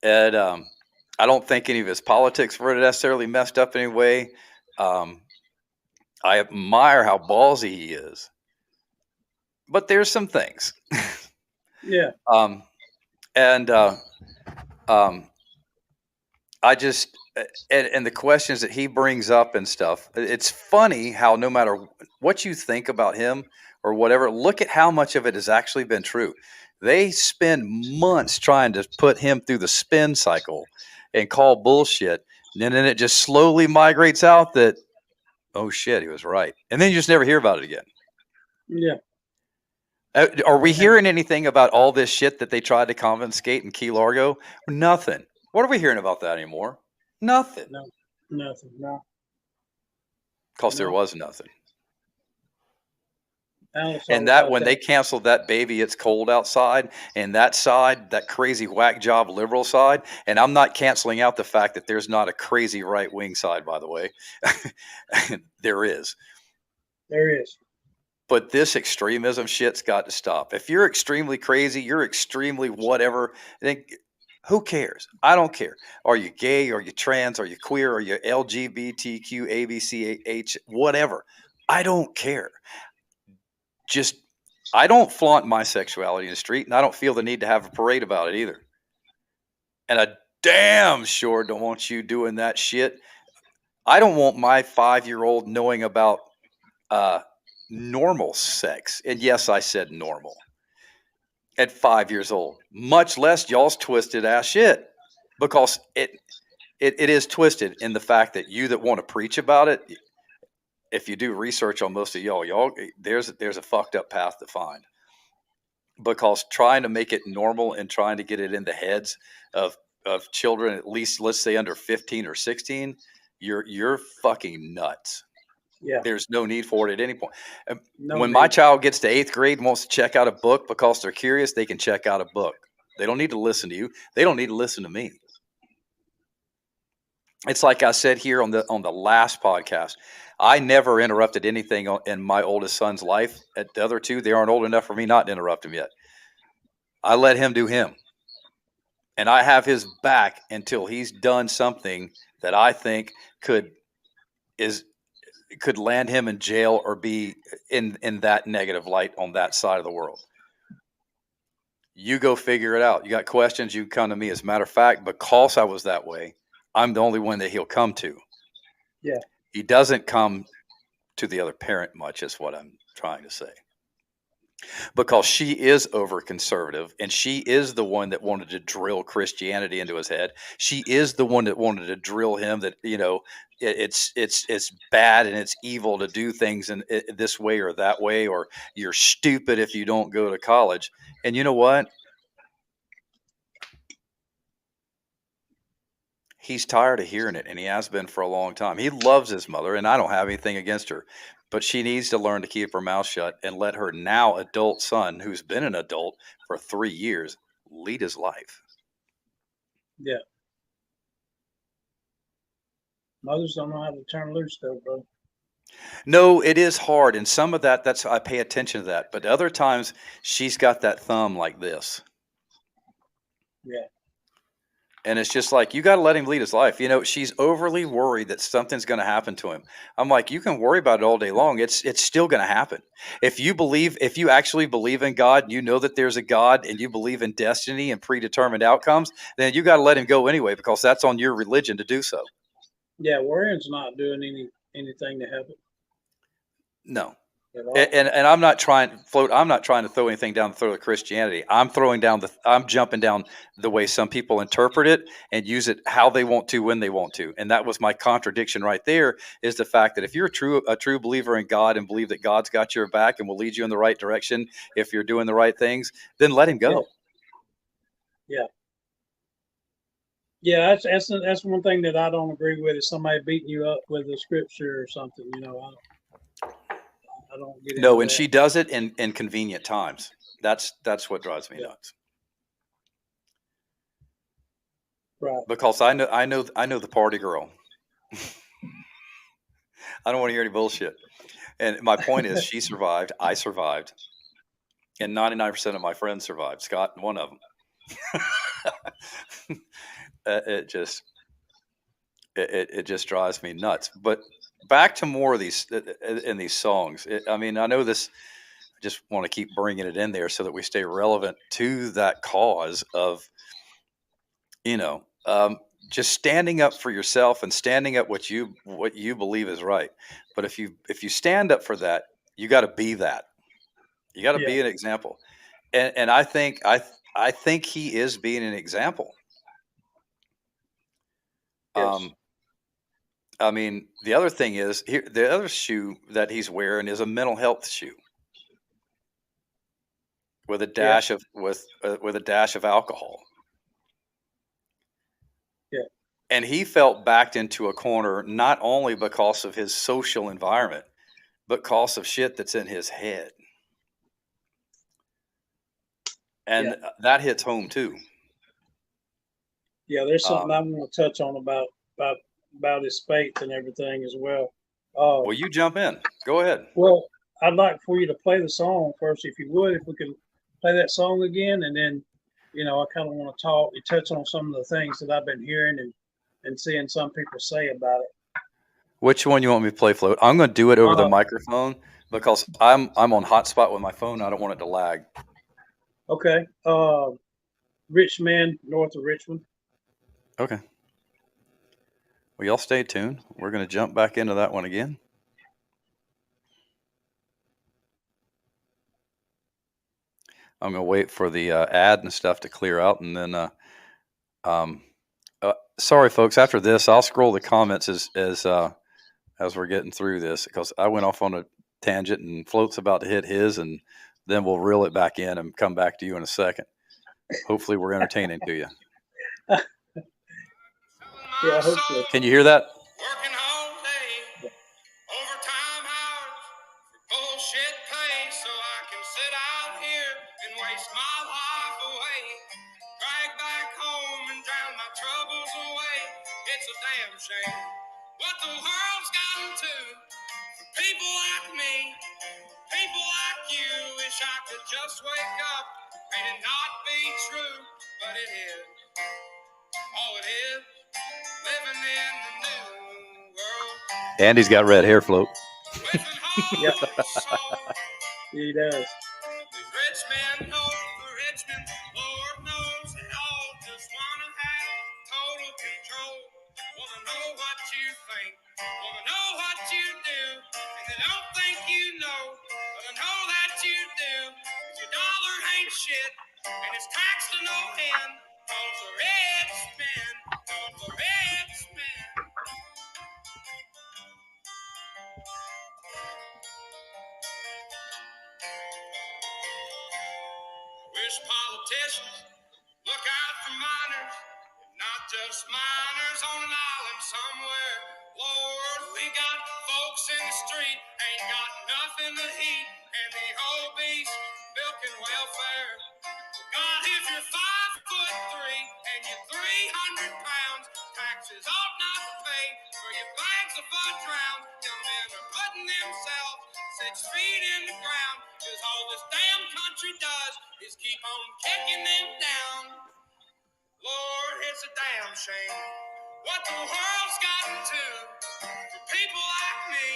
And I don't think any of his politics were necessarily messed up in any way. I admire how ballsy he is. But there's some things. Yeah. I just and the questions that he brings up and stuff. It's funny how no matter what you think about him or whatever, look at how much of it has actually been true. They spend months trying to put him through the spin cycle and call bullshit, and then it just slowly migrates out that, oh shit, he was right, and then you just never hear about it again. Yeah. Are we hearing anything about all this shit that they tried to confiscate in Key Largo? Nothing. What are we hearing about that anymore? Nothing. No, nothing. No. Because there was nothing. And that when they canceled that Baby It's Cold Outside, and that side, that crazy whack job liberal side, and I'm not canceling out the fact that there's not a crazy right wing side, by the way. There is. There is. But this extremism shit's got to stop. If you're extremely crazy, you're extremely whatever, then who cares? I don't care. Are you gay? Are you trans? Are you queer? Are you LGBTQ, ABCH, whatever? I don't care. Just, I don't flaunt my sexuality in the street, and I don't feel the need to have a parade about it either. And I damn sure don't want you doing that shit. I don't want my 5-year-old knowing about normal sex. And yes, I said normal. At 5 years old, much less y'all's twisted ass shit, because it is twisted in the fact that you that want to preach about it, if you do research on most of y'all, there's a fucked up path to find, because trying to make it normal and trying to get it in the heads of children, at least let's say under 15 or 16, you're fucking nuts. Yeah. There's no need for it at any point. No When my need. child gets to 8th grade and wants to check out a book because they're curious, they can check out a book. They don't need to listen to you. They don't need to listen to me. It's like I said here on the last podcast. I never interrupted anything in my oldest son's life. At the other two, they aren't old enough for me not to interrupt him yet. I let him do him. And I have his back until he's done something that I think could land him in jail or be in that negative light on that side of the world. You go figure it out. You got questions, you come to me. As a matter of fact, because I was that way, I'm the only one that he'll come to. Yeah. He doesn't come to the other parent much, is what I'm trying to say. Because she is over conservative, and she is the one that wanted to drill Christianity into his head. She is the one that wanted to drill him that, it's bad and it's evil to do things in this way or that way, or you're stupid if you don't go to college. And you know what? He's tired of hearing it, and he has been for a long time. He loves his mother, and I don't have anything against her, but she needs to learn to keep her mouth shut and let her now adult son, who's been an adult for 3 years, lead his life. Yeah. Mothers don't know how to turn loose, though, bro. No, it is hard, and some of that's I pay attention to that. But other times, she's got that thumb like this. Yeah. And it's just like, you got to let him lead his life. She's overly worried that something's going to happen to him. I'm like, you can worry about it all day long. It's still going to happen. If you actually believe in God, you know that there's a God, and you believe in destiny and predetermined outcomes, then you got to let him go anyway, because that's on your religion to do so. Yeah, worrying's not doing anything to help it. No. At all. And I'm not trying to throw anything down the throat of Christianity. I'm jumping down the way some people interpret it and use it how they want to, when they want to. And that was my contradiction right there, is the fact that if you're a true believer in God and believe that God's got your back and will lead you in the right direction if you're doing the right things, then let him go. Yeah. Yeah, that's one thing that I don't agree with, is somebody beating you up with a scripture or something. I don't get No, into and that. she does it in convenient times. That's what drives me nuts. Right. Because I know the party girl. I don't want to hear any bullshit. And my point is, she survived, I survived, and 99% of my friends survived. Scott, one of them. It just drives me nuts. But back to more of these in these songs. I know this. I just want to keep bringing it in there so that we stay relevant to that cause of, just standing up for yourself and standing up what you believe is right. But if you stand up for that, you got to be that. You got to be an example. And I think he is being an example. Yes. The other thing is, here, the other shoe that he's wearing is a mental health shoe with a dash of alcohol. Yeah. And he felt backed into a corner, not only because of his social environment, but because of shit that's in his head. And that hits home too. Yeah, there's something I want to touch on about his faith and everything as well. Well, you jump in. Go ahead. Well, I'd like for you to play the song first, if you would. If we could play that song again, and then, I kind of want to touch on some of the things that I've been hearing and seeing some people say about it. Which one you want me to play, Float? I'm going to do it over the microphone because I'm on hotspot with my phone. I don't want it to lag. Okay. Richmond, north of Richmond. Okay. Well, y'all stay tuned. We're going to jump back into that one again. I'm going to wait for the ad and stuff to clear out, and then sorry, folks. After this, I'll scroll the comments as we're getting through this, because I went off on a tangent and Float's about to hit his, and then we'll reel it back in and come back to you in a second. Hopefully, we're entertaining to you. Yeah, hopefully. Can you hear that? Working all day, overtime my life away, drag back home and drown my troubles away. It's a damn shame what the world's gotten to. For people like me, people like you, wish I could just wake up and it not be true, but it is. Oh, it is living in the new world. Andy's got red hair, Float. With an whole Yep. soul. He does. These rich men know the rich men, Lord knows they all just wanna have total control. Wanna know what you think, wanna know what you do, and they don't think you know, but I know that you do. 'Cause your dollar ain't shit, and it's taxed to no end. Cause the rich men, cause the rich men. Wish politicians look out for miners, not just miners on an island somewhere. Lord, we got folks in the street, ain't got nothing to eat, and the obese milking welfare. God, if you're 5'3" and you're 300 pounds, taxes ought not to pay for your bags of fudge rounds. Young men are putting themselves 6 feet in the ground, 'cause all this damn country does is keep on kicking them down. Lord, it's a damn shame what the world's gotten to. For people like me,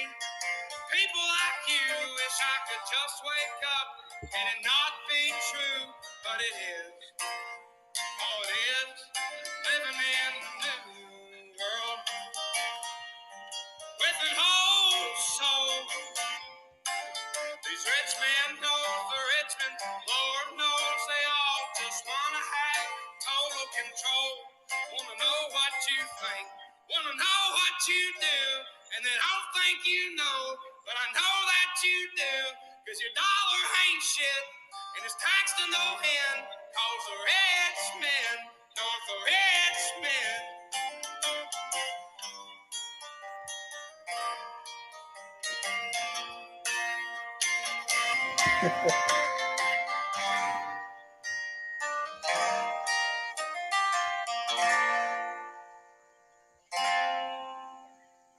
people like you, wish I could just wake up and it not be true, but it is. Oh, it is living in the new world with an whole soul. These rich men know the rich men, Lord knows they all just wanna have total control. Wanna know what you think, wanna know what you do, and they don't think you know, but I know that you do. 'Cause your dollar ain't shit, and it's taxed to no end. 'Cause the rich men know the rich men.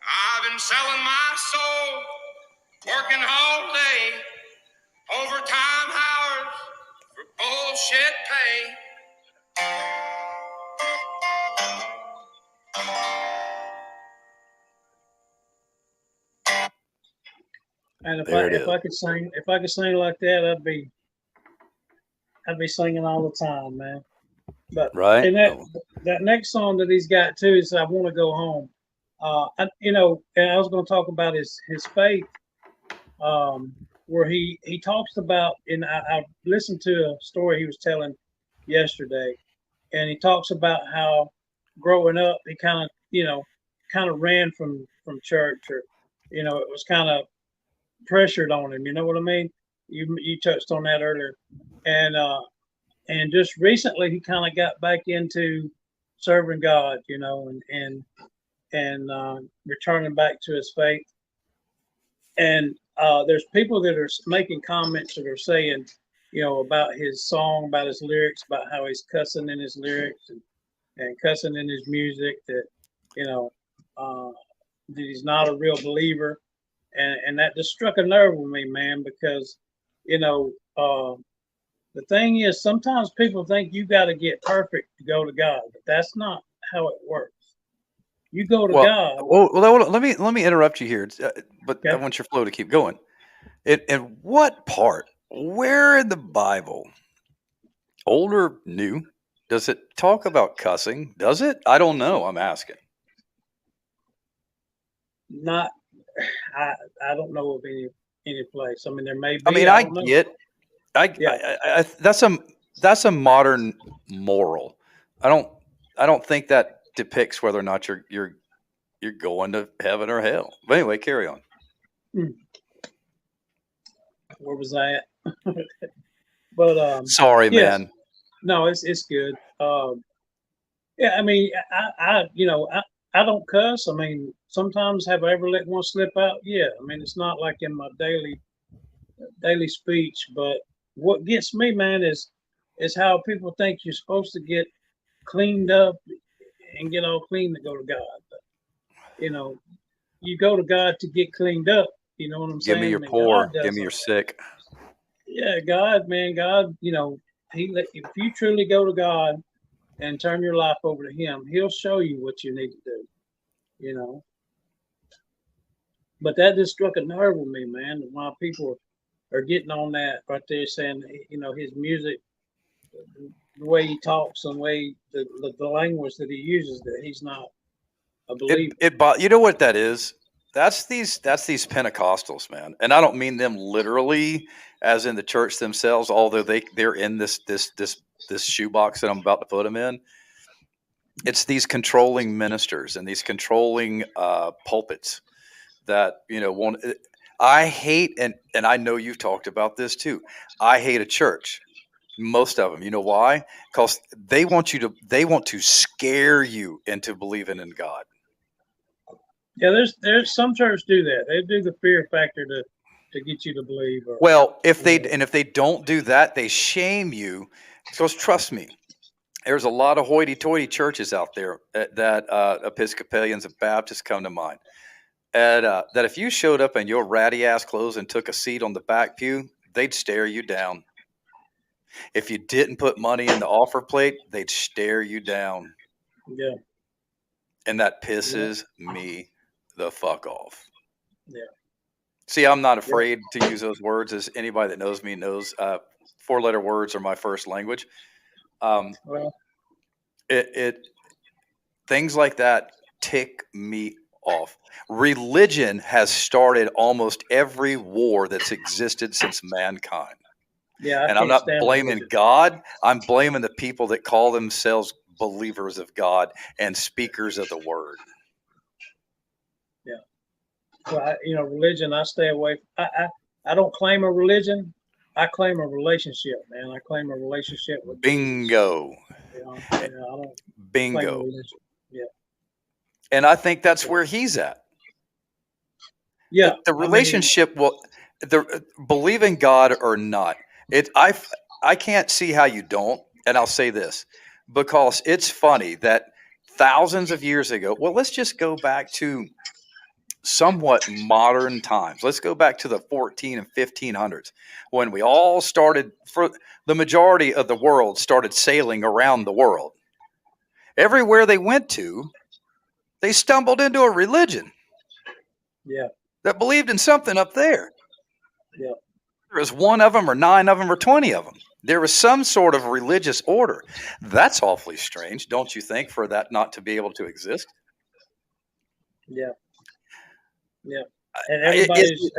I've been selling my soul, working all day, overtime hours for bullshit pay. And There it if I could sing like that, I'd be singing all the time, man. But Right? and that next song that he's got too is "I Want to Go Home." And I was going to talk about his faith, where he talks about, and I listened to a story he was telling yesterday, and he talks about how growing up he kind of ran from church, or it was kind of pressured on him. You know what I mean? You touched on that earlier, and just recently he kind of got back into serving God, and returning back to his faith. And there's people that are making comments that are saying, about his song, about his lyrics, about how he's cussing in his lyrics and cussing in his music, that that he's not a real believer. And that just struck a nerve with me, man, because the thing is, sometimes people think you got to get perfect to go to God, but that's not how it works. You go to God. Well, let me interrupt you here, but Okay. I want your flow to keep going. In what part, where in the Bible, old or new, does it talk about cussing? Does it? I don't know. I'm asking. Not, I don't know of any place. I mean, there may be. I mean, I get. Yeah. I that's a modern moral. I don't think that depicts whether or not you're going to heaven or hell. But anyway, carry on. Where was I at? But Sorry, yes. man. No, it's good. Yeah, I mean, I don't cuss. I mean, sometimes have I ever let one slip out? Yeah. I mean, it's not like in my daily speech, but what gets me, man, is It's how people think you're supposed to get cleaned up and get all clean to go to God. But, you know, you go to God to get cleaned up. You know what I'm Give me saying? your And poor. God Give does me all your that. sick. Yeah, God, man, God, if you truly go to God and turn your life over to Him, He'll show you what you need to do. You know. But that just struck a nerve with me, man. Why people are getting on that right there, saying, his music, the way he talks, and the way the language that he uses, that he's not a believer. You know what that is? That's these Pentecostals, man. And I don't mean them literally as in the church themselves, although they're in this shoebox that I'm about to put them in. It's these controlling ministers and these controlling pulpits that want. I hate, and I know you've talked about this too. I hate a church. Most of them. You know why? Because they want to scare you into believing in God. Yeah, there's some churches do that. They do the fear factor to get you to believe. Or, Well, if they don't do that, they shame you. Because trust me, there's a lot of hoity-toity churches out there that Episcopalians and Baptists come to mind. And that if you showed up in your ratty ass clothes and took a seat on the back pew, they'd stare you down. If you didn't put money in the offer plate, they'd stare you down. yeah, And that pisses me the fuck off. yeah, See, I'm not afraid to use those words, as anybody that knows me knows. 4-letter words are my first language. well, Things like that tick me off. Religion has started almost every war that's existed since mankind. yeah. And I'm can't not stand blaming religion. God. I'm blaming the people that call themselves believers of God and speakers of the word. Well, religion. I stay away. I don't claim a religion. I claim a relationship, man. I claim a relationship with Bingo. Jesus. I don't claim a Bingo. religion. Yeah, And I think that's where he's at. yeah. The relationship believe in God or not. I can't see how you don't. And I'll say this because it's funny that thousands of years ago, well, let's just go back to somewhat modern times. Let's go back to the 14 and 1500s when we all started, for the majority of the world, started sailing around the world. Everywhere they went to, they stumbled into a religion. Yeah. That believed in something up there. Yeah. There was one of them or 9 of them or 20 of them. There was some sort of religious order. That's awfully strange, don't you think, for that not to be able to exist? Yeah. Yeah. And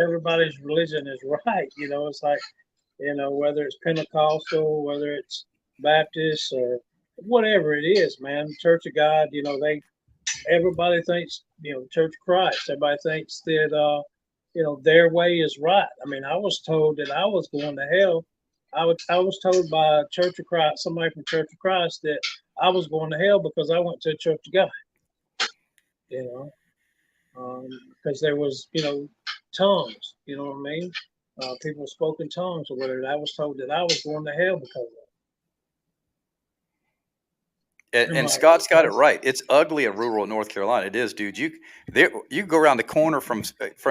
everybody's religion is right. It's like, whether it's Pentecostal, whether it's Baptist or whatever it is, man, Church of God, everybody thinks, Church of Christ, everybody thinks that, their way is right. I mean, I was told that I was going to hell. I was told by Church of Christ, somebody from Church of Christ, that I was going to hell because I went to a Church of God, because there was, tongues, you know what I mean? People spoke in tongues or whatever. I was told that I was going to hell because of it. And Scott's got it right. It's ugly in rural North Carolina. It is, dude. You go around the corner from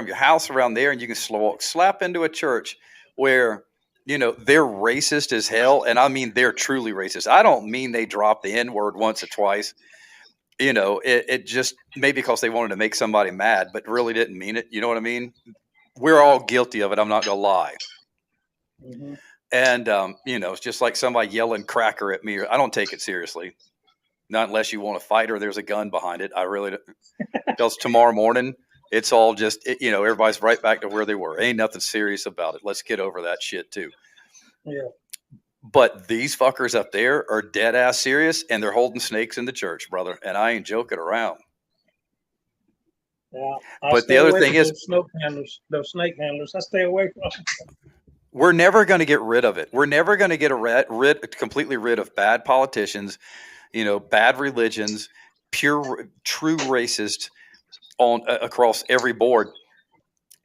your house around there, and you can slap into a church where they're racist as hell, and I mean they're truly racist. I don't mean they drop the N-word once or twice. It just maybe because they wanted to make somebody mad, but really didn't mean it. You know what I mean? We're all guilty of it. I'm not gonna lie. Mm-hmm. And it's just like somebody yelling "cracker" at me. I don't take it seriously. Not unless you want to fight or there's a gun behind it. I really don't. Because tomorrow morning, it's all just, everybody's right back to where they were. Ain't nothing serious about it. Let's get over that shit too. Yeah. But these fuckers up there are dead ass serious, and they're holding snakes in the church, brother. And I ain't joking around. Yeah. But the other thing is, those snake handlers, I stay away from them. We're never going to get rid of it. We're never going to get completely rid of bad politicians, bad religions, true racist across every board.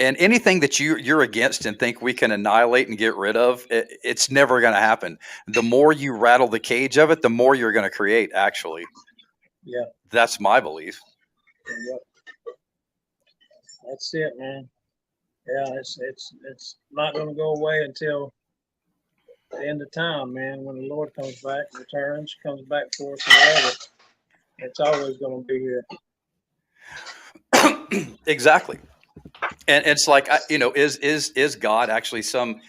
And anything that you're against and think we can annihilate and get rid of, it's never going to happen. The more you rattle the cage of it, the more you're going to create. Actually, Yeah. that's my belief. Yep. That's it, man. Yeah, it's not going to go away until the end of time, man. When the Lord comes back, returns, comes back for us forever. It's always going to be here. Exactly. And it's like, is God actually some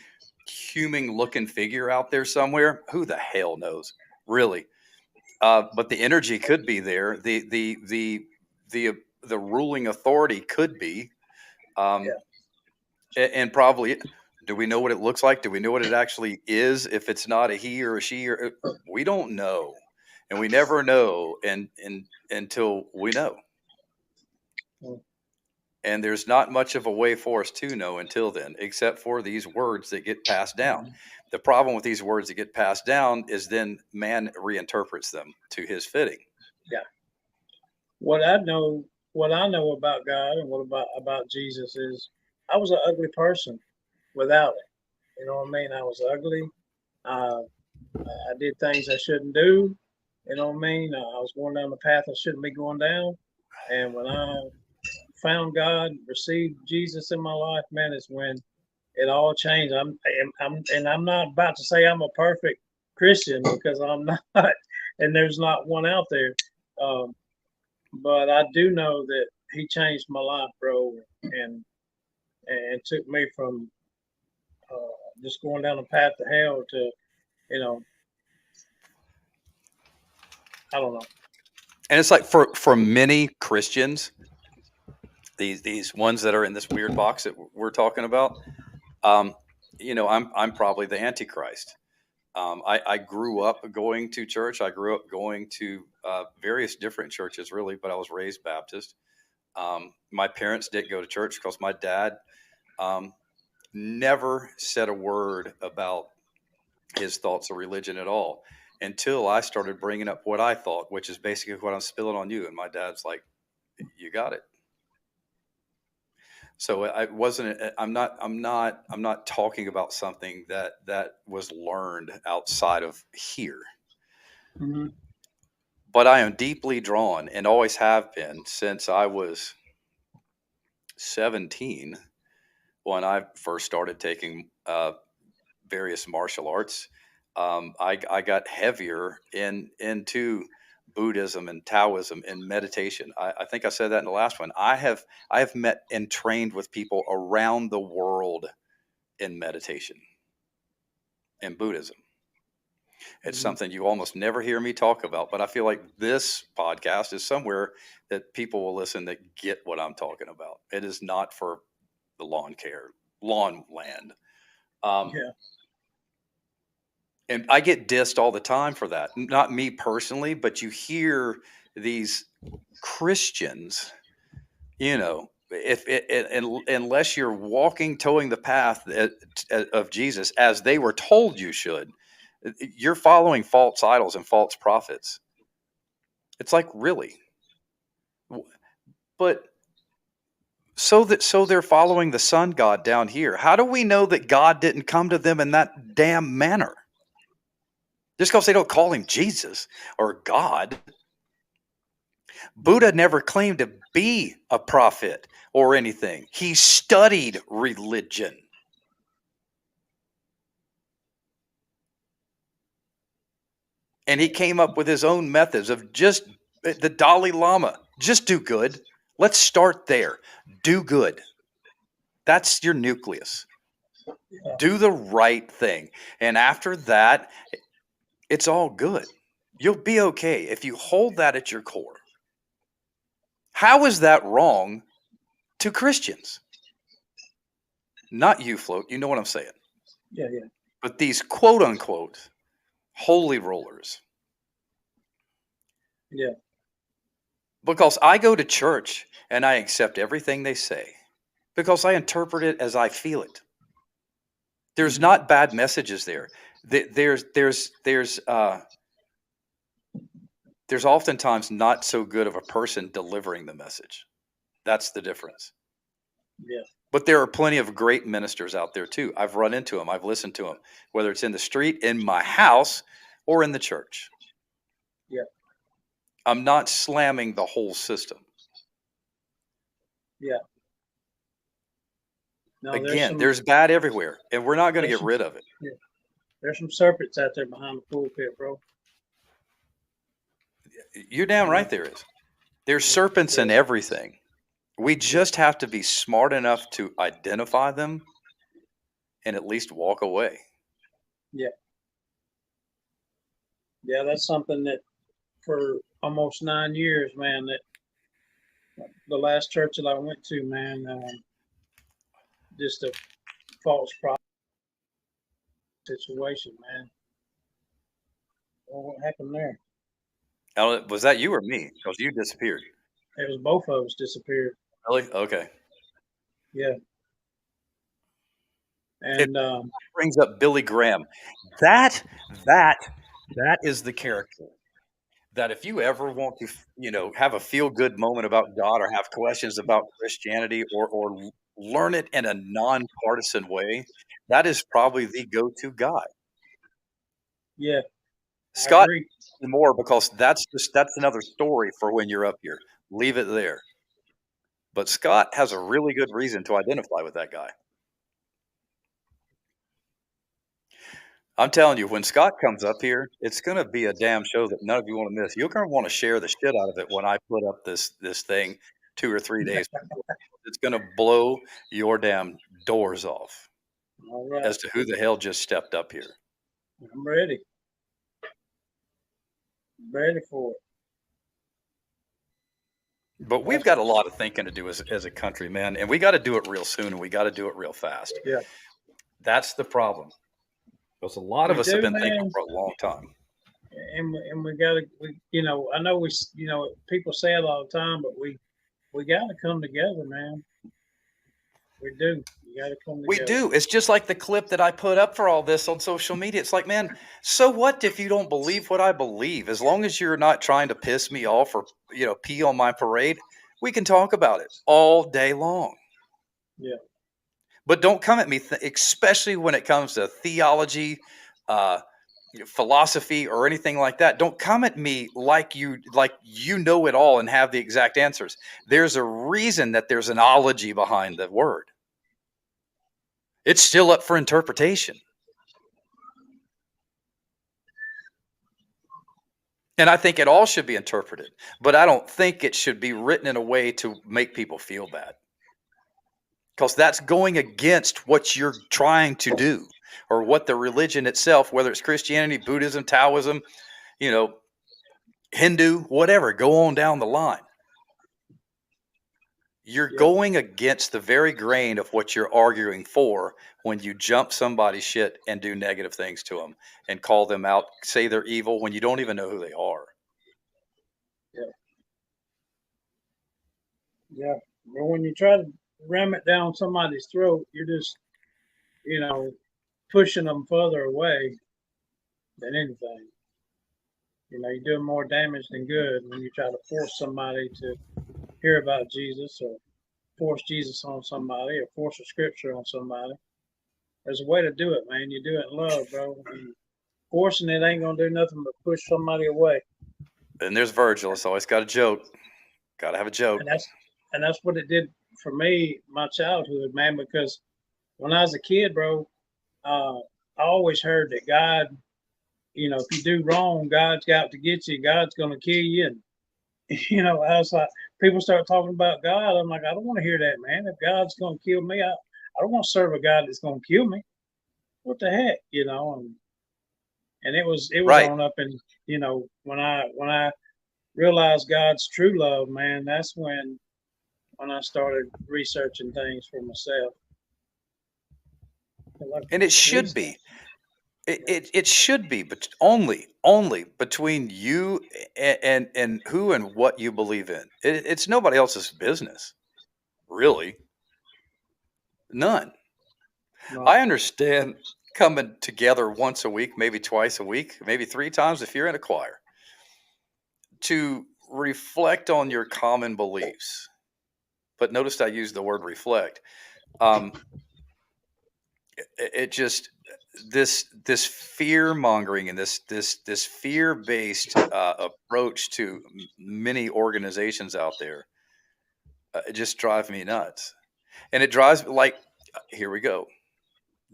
human looking figure out there somewhere? Who the hell knows, really? But the energy could be there. The ruling authority could be, and probably. Do we know what it looks like? Do we know what it actually is? If it's not a he or a she, or we don't know, and we never know, and until we know. And there's not much of a way for us to know until then, except for these words that get passed down. The problem with these words that get passed down is then man reinterprets them to his fitting. Yeah. What I know about God and what about Jesus is I was an ugly person without it. You know what I mean? I was ugly. I did things I shouldn't do. You know what I mean? I was going down the path I shouldn't be going down. And when I found God, received Jesus in my life, man, is when it all changed. I'm not about to say I'm a perfect Christian because I'm not, and there's not one out there. But I do know that He changed my life, bro, and took me from just going down the path to hell to, I don't know. And it's like for many Christians, these ones that are in this weird box that we're talking about, I'm probably the Antichrist. I grew up going to church. I grew up going to various different churches, really, but I was raised Baptist. My parents did go to church because my dad never said a word about his thoughts of religion at all until I started bringing up what I thought, which is basically what I'm spilling on you. And my dad's like, "You got it." So I wasn't. I'm not talking about something that was learned outside of here. Mm-hmm. But I am deeply drawn, and always have been since I was 17 when I first started taking various martial arts. I got heavier into Buddhism and Taoism and meditation. I think I said that in the last one. I have met and trained with people around the world in meditation and Buddhism. It's something you almost never hear me talk about, but I feel like this podcast is somewhere that people will listen that get what I'm talking about. It is not for the lawn land. Yeah. And I get dissed all the time for that. Not me personally, but you hear these Christians, unless you're walking, towing the path of Jesus as they were told you should, you're following false idols and false prophets. It's like, really? But so they're following the sun god down here. How do we know that God didn't come to them in that damn manner? Just because they don't call him Jesus or God. Buddha never claimed to be a prophet or anything. He studied religion. And he came up with his own methods of just the Dalai Lama. Just do good. Let's start there. Do good. That's your nucleus. Yeah. Do the right thing. And after that, it's all good. You'll be okay if you hold that at your core. How is that wrong to Christians? Not you, Float. You know what I'm saying. Yeah. But these quote unquote holy rollers. Yeah. Because I go to church and I accept everything they say because I interpret it as I feel it. There's not bad messages there. There's oftentimes not so good of a person delivering the message. That's the difference. Yeah. But there are plenty of great ministers out there too. I've run into them. I've listened to them, whether it's in the street, in my house, or in the church. Yeah. I'm not slamming the whole system. Yeah. No, Again, there's bad everywhere, and we're not going to get rid of it. Yeah. There's some serpents out there behind the pulpit, bro. You're damn right there is. There's serpents in everything. We just have to be smart enough to identify them and at least walk away. Yeah. Yeah, that's something that for almost 9 years, man, that the last church that I went to, man, just a false prophet situation, man. Well, what happened there? Was that you or me? Because you disappeared. It was both of us disappeared. Really? Okay. Yeah. And Brings up Billy Graham. That is the character that if you ever want to, have a feel-good moment about God or have questions about Christianity or learn it in a nonpartisan way, that is probably the go-to guy. yeah, Scott more, because that's another story for when you're up here. Leave it there. But Scott has a really good reason to identify with that guy. I'm telling you, when Scott comes up here, it's going to be a damn show that none of you want to miss. You're going to want to share the shit out of it when I put up this thing 2 or 3 days before. It's going to blow your damn doors off all right. as to who the hell just stepped up here. I'm ready. Ready for it. But we've got a lot of thinking to do as a country, man, and we got to do it real soon, and we got to do it real fast. Yeah. That's the problem. Because a lot of us have been thinking for a long time. And we got to, I know people say it all the time, but we got to come together, man. We do. You got to come together. We do. It's just like the clip that I put up for all this on social media. It's like, man, so what if you don't believe what I believe? As long as you're not trying to piss me off or, pee on my parade, we can talk about it all day long. Yeah. But don't come at me, especially when it comes to theology, philosophy, or anything like that. Don't come at me like you know it all and have the exact answers. There's a reason that there's an ology behind the word. It's still up for interpretation. And I think it all should be interpreted, but I don't think it should be written in a way to make people feel bad. Because that's going against what you're trying to do, or what the religion itself, whether it's Christianity, Buddhism, Taoism, Hindu, whatever, go on down the line. You're going against the very grain of what you're arguing for when you jump somebody's shit and do negative things to them and call them out, say they're evil when you don't even know who they are. Yeah. Yeah. Well, when you try to ram it down somebody's throat, you're just, pushing them further away than anything. You're doing more damage than good when you try to force somebody to hear about Jesus, or force Jesus on somebody, or force a scripture on somebody. There's a way to do it, man. You do it in love, bro. And forcing it ain't gonna do nothing but push somebody away. And there's Virgil. It's always got a joke. Got to have a joke. And that's what it did for me, my childhood, man. Because when I was a kid, bro, I always heard that God, if you do wrong, God's got to get you. God's gonna kill you. And I was like, people start talking about God. I'm like, I don't want to hear that, man. If God's gonna kill me, I don't want to serve a God that's gonna kill me. What the heck, And it was Right. on up, and when I realized God's true love, man, that's when I started researching things for myself. And it should be. It should be, but only between you and who and what you believe in. It's nobody else's business, really. None. No. I understand coming together once a week, maybe twice a week, maybe 3 times if you're in a choir, to reflect on your common beliefs. But notice I used the word reflect. It just this fear mongering and this fear based approach to many organizations out there, it just drives me nuts. And it drives like, here we go,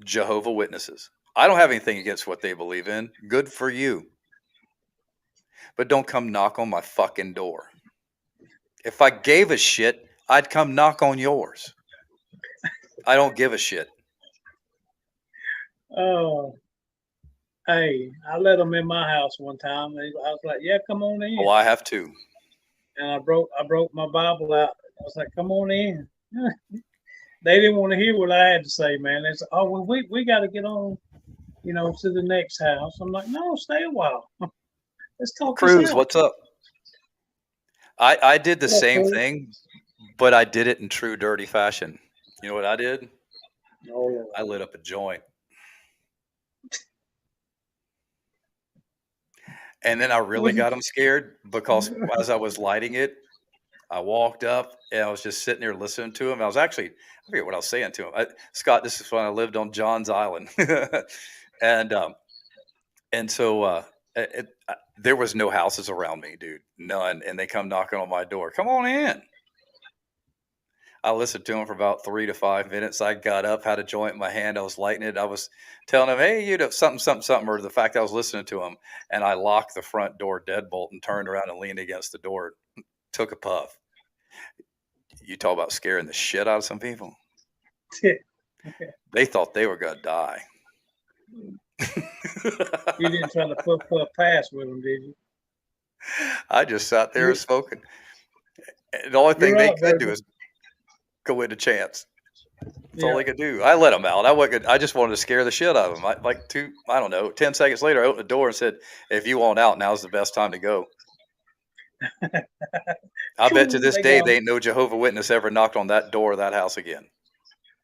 Jehovah Witnesses. I don't have anything against what they believe in. Good for you. But don't come knock on my fucking door. If I gave a shit, I'd come knock on yours. I don't give a shit. Oh, hey, I let them in my house one time. I was like, "Yeah, come on in." Oh, I have to. And I broke my Bible out. I was like, "Come on in." They didn't want to hear what I had to say, man. They said, "Oh, well, we got to get on, to the next house." I'm like, "No, stay a while. Let's talk this Cruz, out." what's up? I did the What's up, same Cruz? thing, but I did it in true dirty fashion. You know what I did? Oh, Lord. I lit up a joint. And then I really got them scared because as I was lighting it, I walked up and I was just sitting there listening to him. I forget what I was saying to him. Scott, this is when I lived on John's Island. and so there was no houses around me, dude. None. And they come knocking on my door. Come on in. I listened to him for about 3 to 5 minutes. I got up, had a joint in my hand. I was lighting it. I was telling him, hey, something, or the fact I was listening to him. And I locked the front door deadbolt and turned around and leaned against the door, took a puff. You talk about scaring the shit out of some people. They thought they were going to die. You didn't try to puff past with them, did you? I just sat there smoking. And the only thing they could do is go into chance. That's all they could do. I let them out. I just wanted to scare the shit out of them. 10 seconds later, I opened the door and said, if you want out, now's the best time to go. I bet to this day, they ain't no Jehovah Witness ever knocked on that door of that house again.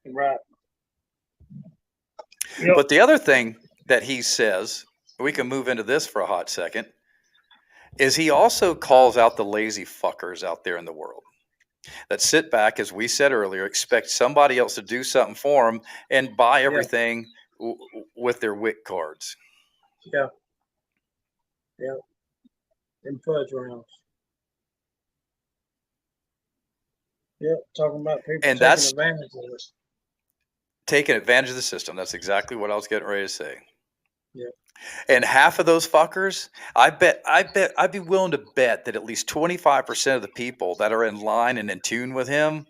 Right. Yep. But the other thing that he says, we can move into this for a hot second, is he also calls out the lazy fuckers out there in the world that sit back, as we said earlier, expect somebody else to do something for them and buy everything with their WIC cards. Yeah. Yeah. And fudge rounds. Yep. Talking about people taking advantage of it. Taking advantage of the system. That's exactly what I was getting ready to say. Yeah. And half of those fuckers, I'd be willing to bet that at least 25% of the people that are in line and in tune with him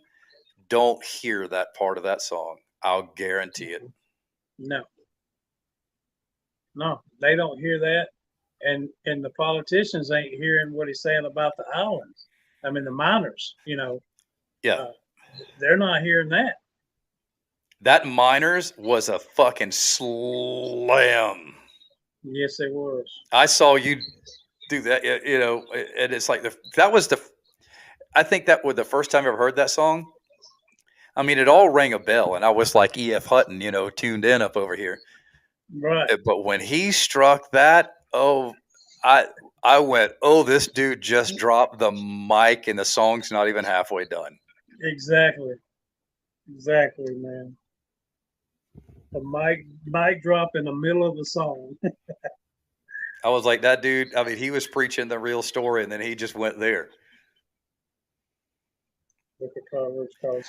don't hear that part of that song. I'll guarantee it. No, they don't hear that. And the politicians ain't hearing what he's saying about the islands. I mean, the miners, Yeah. They're not hearing that. That miners was a fucking slam. Yes, it was. I saw you do that, and it's like I think that was the first time I ever heard that song. I mean, it all rang a bell, and I was like E.F. Hutton, tuned in up over here. Right. But when he struck that, I went, this dude just dropped the mic, and the song's not even halfway done. Exactly, man. The mic drop in the middle of the song. I was like, that dude, I mean, he was preaching the real story, and then he just went there.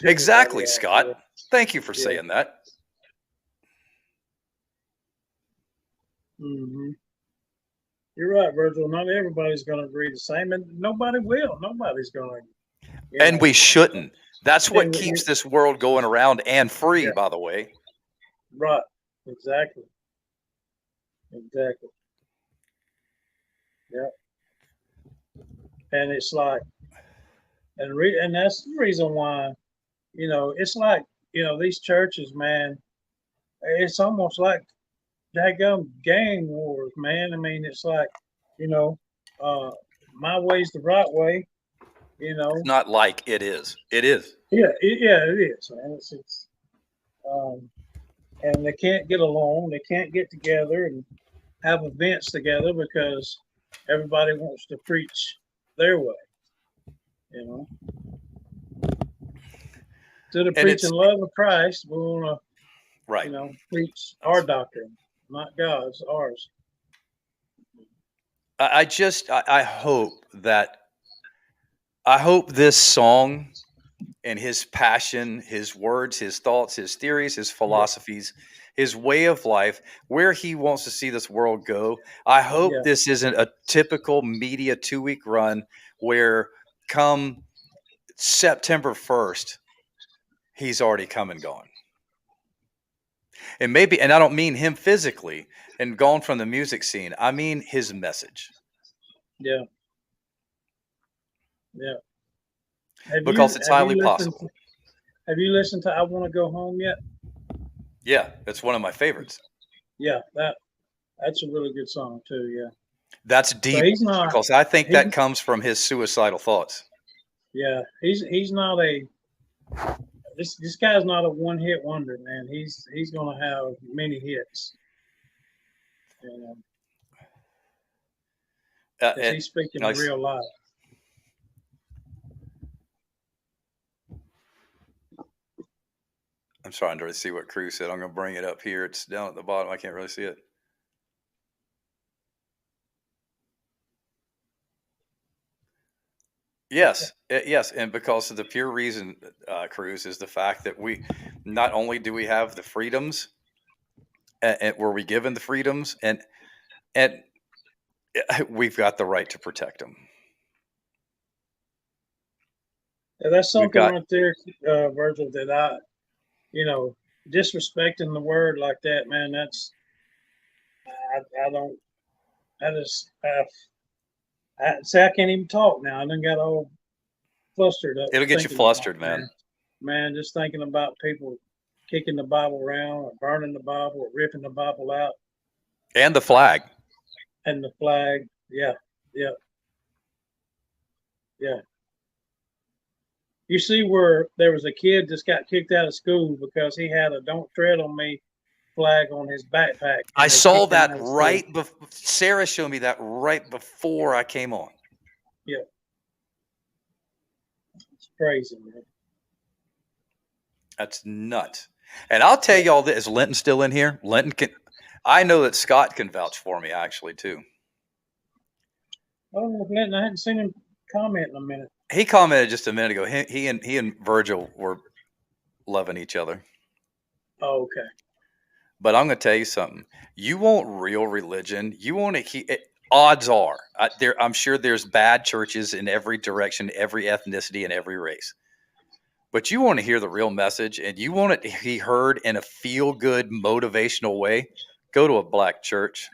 Exactly, Scott. Thank you for saying that. Mm-hmm. You're right, Virgil. Not everybody's going to agree the same, and nobody will. Nobody's going to. And we shouldn't. That's what keeps this world going around and free, by the way. Right. Exactly. Yeah. And it's like, and that's the reason why, it's like, these churches, man, it's almost like daggum gang wars, man. I mean, it's like, my way's the right way, It's not like it is. It is. Yeah, it is, man. It's and they can't get along. They can't get together and have events together because everybody wants to preach their way, To the And preaching it's love of Christ, we want to, right. preach our doctrine, not God's, ours. I hope that I hope this song and his passion, his words, his thoughts, his theories, his philosophies, his way of life, where he wants to see this world go. I hope Yeah. this isn't a typical media 2-week run where come September 1st, he's already come and gone. And maybe, and I don't mean him physically and gone from the music scene. I mean his message. Yeah. Yeah. Because it's highly possible. Have you listened to I Want to Go Home yet? Yeah, it's one of my favorites. Yeah, that's a really good song too. Yeah. That's deep he's not- because I think that he's- comes from his suicidal thoughts. Yeah, he's not this guy's not a one hit wonder, man. He's gonna have many hits. And, 'cause And he's speaking nice. real life. I'm trying to see what Cruz said. I'm going to bring it up here. It's down at the bottom. I can't really see it. Yes, yes, and because of the pure reason, Cruz, is the fact that we not only do we have the freedoms, and were we given the freedoms, and we've got the right to protect them. Yeah, that's something got- right there, Virgil, that disrespecting the word like that, man. That's I don't. I just I can't even talk now. I done got all flustered up. It'll get you thinking flustered, about it, man. Man, just thinking about people kicking the Bible around or burning the Bible or ripping the Bible out And the flag. and the flag. Yeah, yeah, yeah. You see where there was a kid just got kicked out of school because he had a "Don't Tread on Me" flag on his backpack. and I they saw kicked him that out of school. right before. Sarah showed me that right before I came on. Yeah. It's crazy, man. That's nuts. And I'll tell y'all this: is Linton still in here? Linton can. I know that Scott can vouch for me actually too. Oh, Linton, I hadn't seen him comment in a minute. He commented just a minute ago. He and Virgil were loving each other. Oh, okay. But I'm going to tell you something. You want real religion. You want to keep it. Odds are, I'm sure there's bad churches in every direction, every ethnicity, and every race. But you want to hear the real message, and you want it to be heard in a feel-good, motivational way. Go to a black church.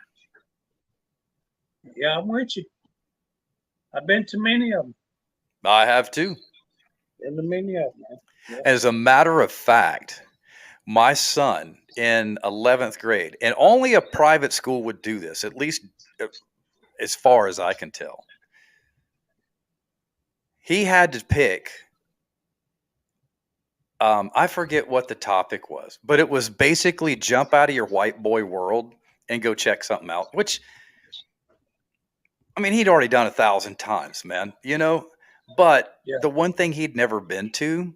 Yeah, I'm with you. I've been to many of them. I have too. Been to many of them, man. As a matter of fact, my son in 11th grade, and only a private school would do this, at least as far as I can tell. He had to pick, I forget what the topic was, but it was basically jump out of your white boy world and go check something out, which, I mean, he'd already done 1,000 times, man, but Yeah. the one thing he'd never been to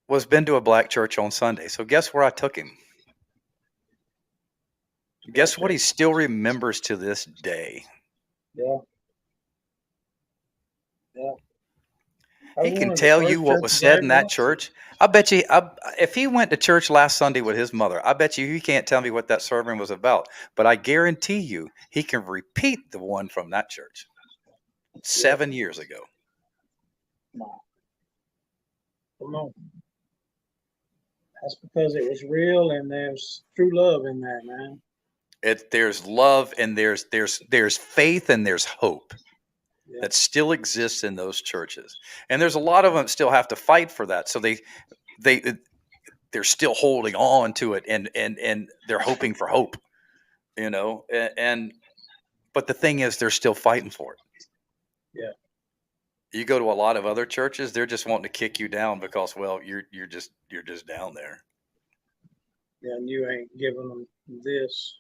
was been to a black church on Sunday. So guess where I took him? Guess what he still remembers to this day? Yeah. Yeah. He can tell you what was said in that church. I bet you, if he went to church last Sunday with his mother, I bet you he can't tell me what that sermon was about. But I guarantee you, he can repeat the one from that church 7 years ago. Come on. That's because it was real and there's true love in there, man. There's love and there's faith and there's hope Yeah. that still exists in those churches. And there's a lot of them that still have to fight for that. So they're still holding on to it and they're hoping for hope, but the thing is, they're still fighting for it. Yeah. You go to a lot of other churches, they're just wanting to kick you down because, well, you're just down there. Yeah, and you ain't giving them this.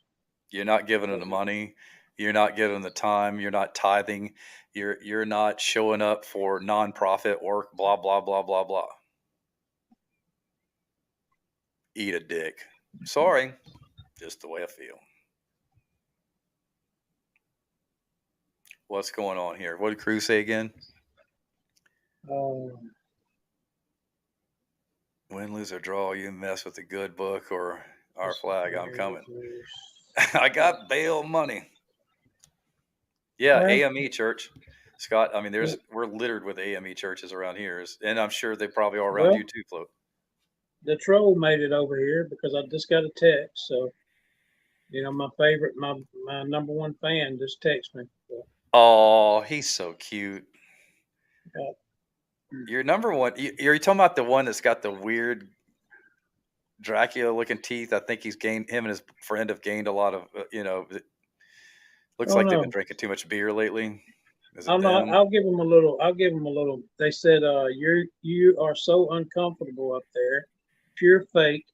You're not giving them the money. You're not giving them the time. You're not tithing. You're not showing up for nonprofit work. Blah blah blah blah blah. eat a dick. Sorry, just the way I feel. What's going on here? What did Cruz say again? Win, lose, or draw, you mess with the good book or our flag. I'm coming. I got bail money. Yeah, Well, AME church. Scott, I mean, we're littered with AME churches around here, and I'm sure they probably are around Well, you too, Float. the troll made it over here because I just got a text. So, my favorite, my number one fan just texted me. So, Oh, he's so cute. yeah. Your number one, you're talking about the one that's got the weird Dracula-looking teeth. I think him and his friend have gained a lot of, it looks Oh like they've been no, drinking too much beer lately. Is it I'm not. them? I'll give them a little. They said, you are so uncomfortable up there, pure fake.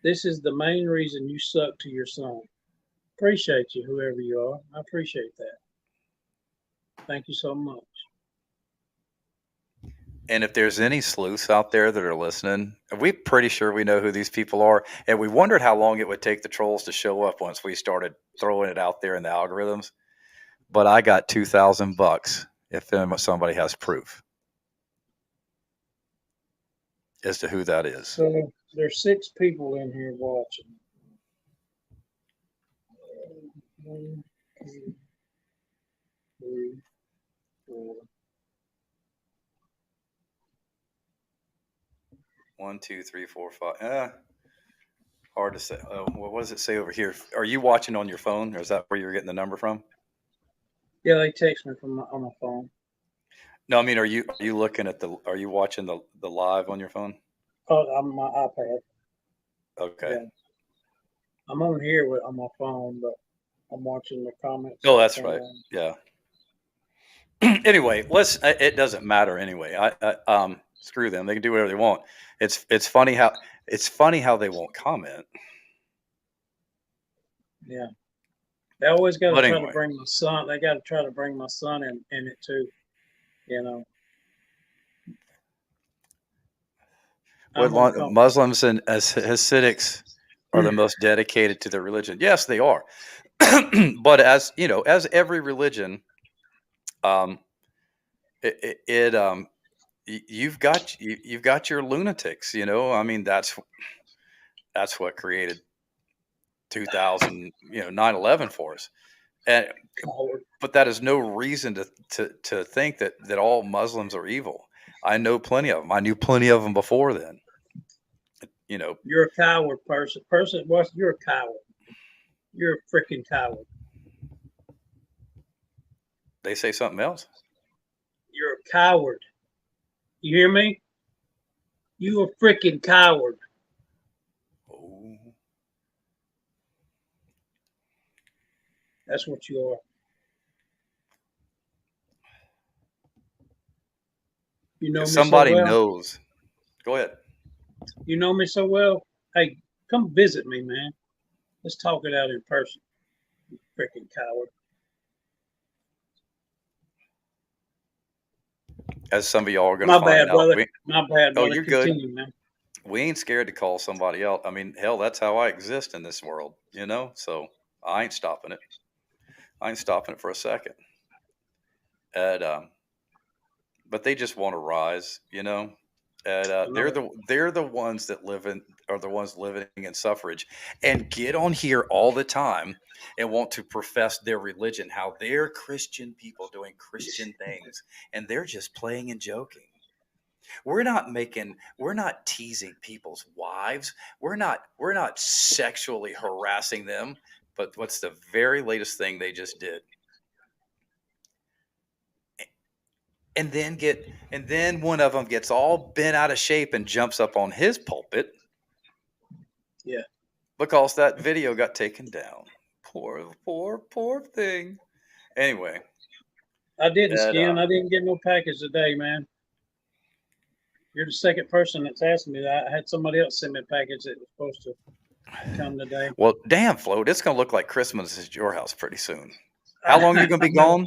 This is the main reason you suck to your son. Appreciate you, whoever you are. I appreciate that. Thank you so much. And if there's any sleuths out there that are listening, we're pretty sure we know who these people are. And we wondered how long it would take the trolls to show up once we started throwing it out there in the algorithms. But I got $2,000 if somebody has proof as to who that is. So there's 6 people in here watching. 1, 2, 3, 4. 1, 2, 3, 4, 5. Hard to say. Oh, what does it say over here? Are you watching on your phone, or is that where you're getting the number from? Yeah, they text me on my phone. No, I mean, are you looking at Are you watching the live on your phone? Oh, on my iPad. Okay. Yeah. I'm on here on my phone, but I'm watching the comments. Oh, that's right. Yeah. Anyway, it doesn't matter anyway. Screw them. They can do whatever they want. It's funny how they won't comment. Yeah. They always got to try anyway. to bring my son. They got to try to bring my son in it too. Muslims and Hasidics are the most dedicated to their religion. Yes, they are. But as every religion, you've got your lunatics. I mean, that's what created 2000, 9/11 for us. But that is no reason to think that all Muslims are evil. I know plenty of them. I knew plenty of them before then. You're a coward person. You're a coward. You're a freaking coward. They say something else. You're a coward. You hear me? You a freaking coward. Oh. That's what you are. You know me somebody so well. knows. Go ahead. You know me so well. Hey, come visit me, man. Let's talk it out in person. You freaking coward. As some of y'all are going to find out. Brother. My bad, brother. Oh, you're Continue, good. Man. We ain't scared to call somebody out. I mean, hell, that's how I exist in this world, So I ain't stopping it. I ain't stopping it for a second. And but they just want to rise, And they're the ones that are the ones living in suffrage and get on here all the time and want to profess their religion, how they're Christian people doing Christian things, and they're just playing and joking. We're not teasing people's wives. We're not sexually harassing them. But what's the very latest thing they just did? And then one of them gets all bent out of shape and jumps up on his pulpit. Yeah. Because that video got taken down. Poor thing. Anyway. I didn't, Skin. I didn't get no package today, man. You're the second person that's asked me that. I had somebody else send me a package that was supposed to come today. Well, damn, Float. It's going to look like Christmas at your house pretty soon. How long are you going to be gone?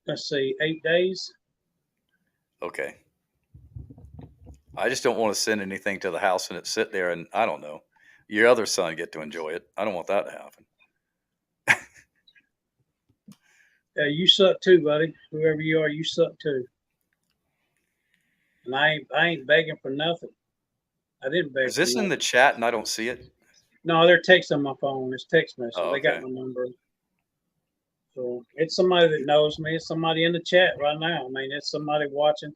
Let's see, 8 days. Okay. I just don't want to send anything to the house and it sit there and I don't know. Your other son get to enjoy it. I don't want that to happen. Yeah, you suck too, buddy. Whoever you are, you suck too. And I ain't begging for nothing. I didn't beg Is for this in nothing. the chat and I don't see it? No, they're texting my phone. It's text message. Oh, They got okay. my number. So it's somebody that knows me. It's somebody in the chat right now. I mean, it's somebody watching.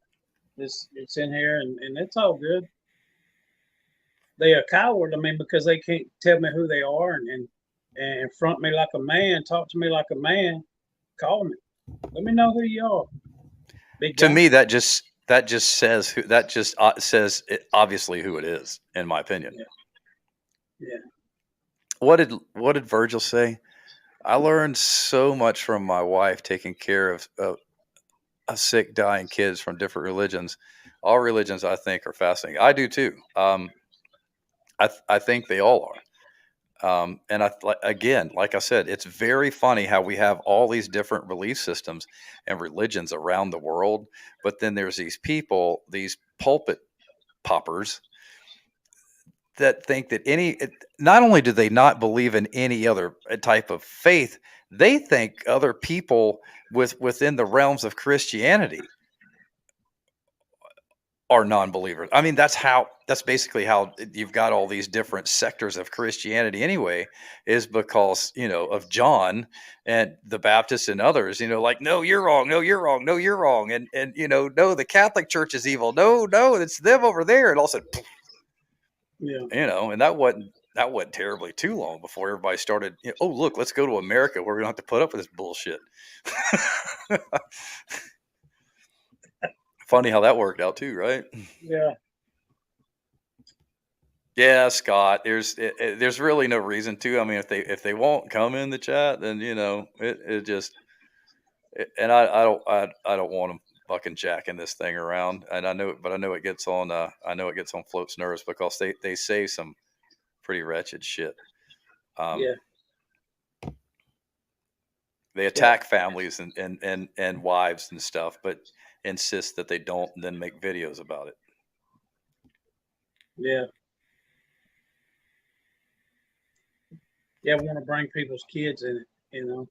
It's in here, and it's all good. They a coward. I mean, because they can't tell me who they are and front me like a man, talk to me like a man. Call me. Let me know who you are. Big To guy. me, that just says says obviously who it is, in my opinion. Yeah. What did Virgil say? I learned so much from my wife taking care of sick, dying kids from different religions. All religions, I think, are fascinating. I do too. I think they all are. And again, like I said, it's very funny how we have all these different belief systems and religions around the world, but then there's these people, these pulpit poppers, that think that not only do they not believe in any other type of faith, they think other people within the realms of Christianity are non-believers. I mean, that's basically how you've got all these different sectors of Christianity anyway, is because, of John and the Baptists and others, like, no, you're wrong. No, you're wrong. No, you're wrong. And, no, the Catholic Church is evil. No, it's them over there. And also, Yeah. and that wasn't terribly too long before everybody started, oh, look, let's go to America where we don't have to put up with this bullshit. Funny how that worked out too, right? Yeah. Yeah, Scott. There's really no reason to. I mean, if they won't come in the chat, then it just. And I don't want them fucking jacking this thing around. And I know it gets on. I know it gets on Float's nerves because they say some pretty wretched shit. Yeah. They attack families and wives and stuff, but insist that they don't, and then make videos about it. Yeah. Yeah, I want to bring people's kids in it, You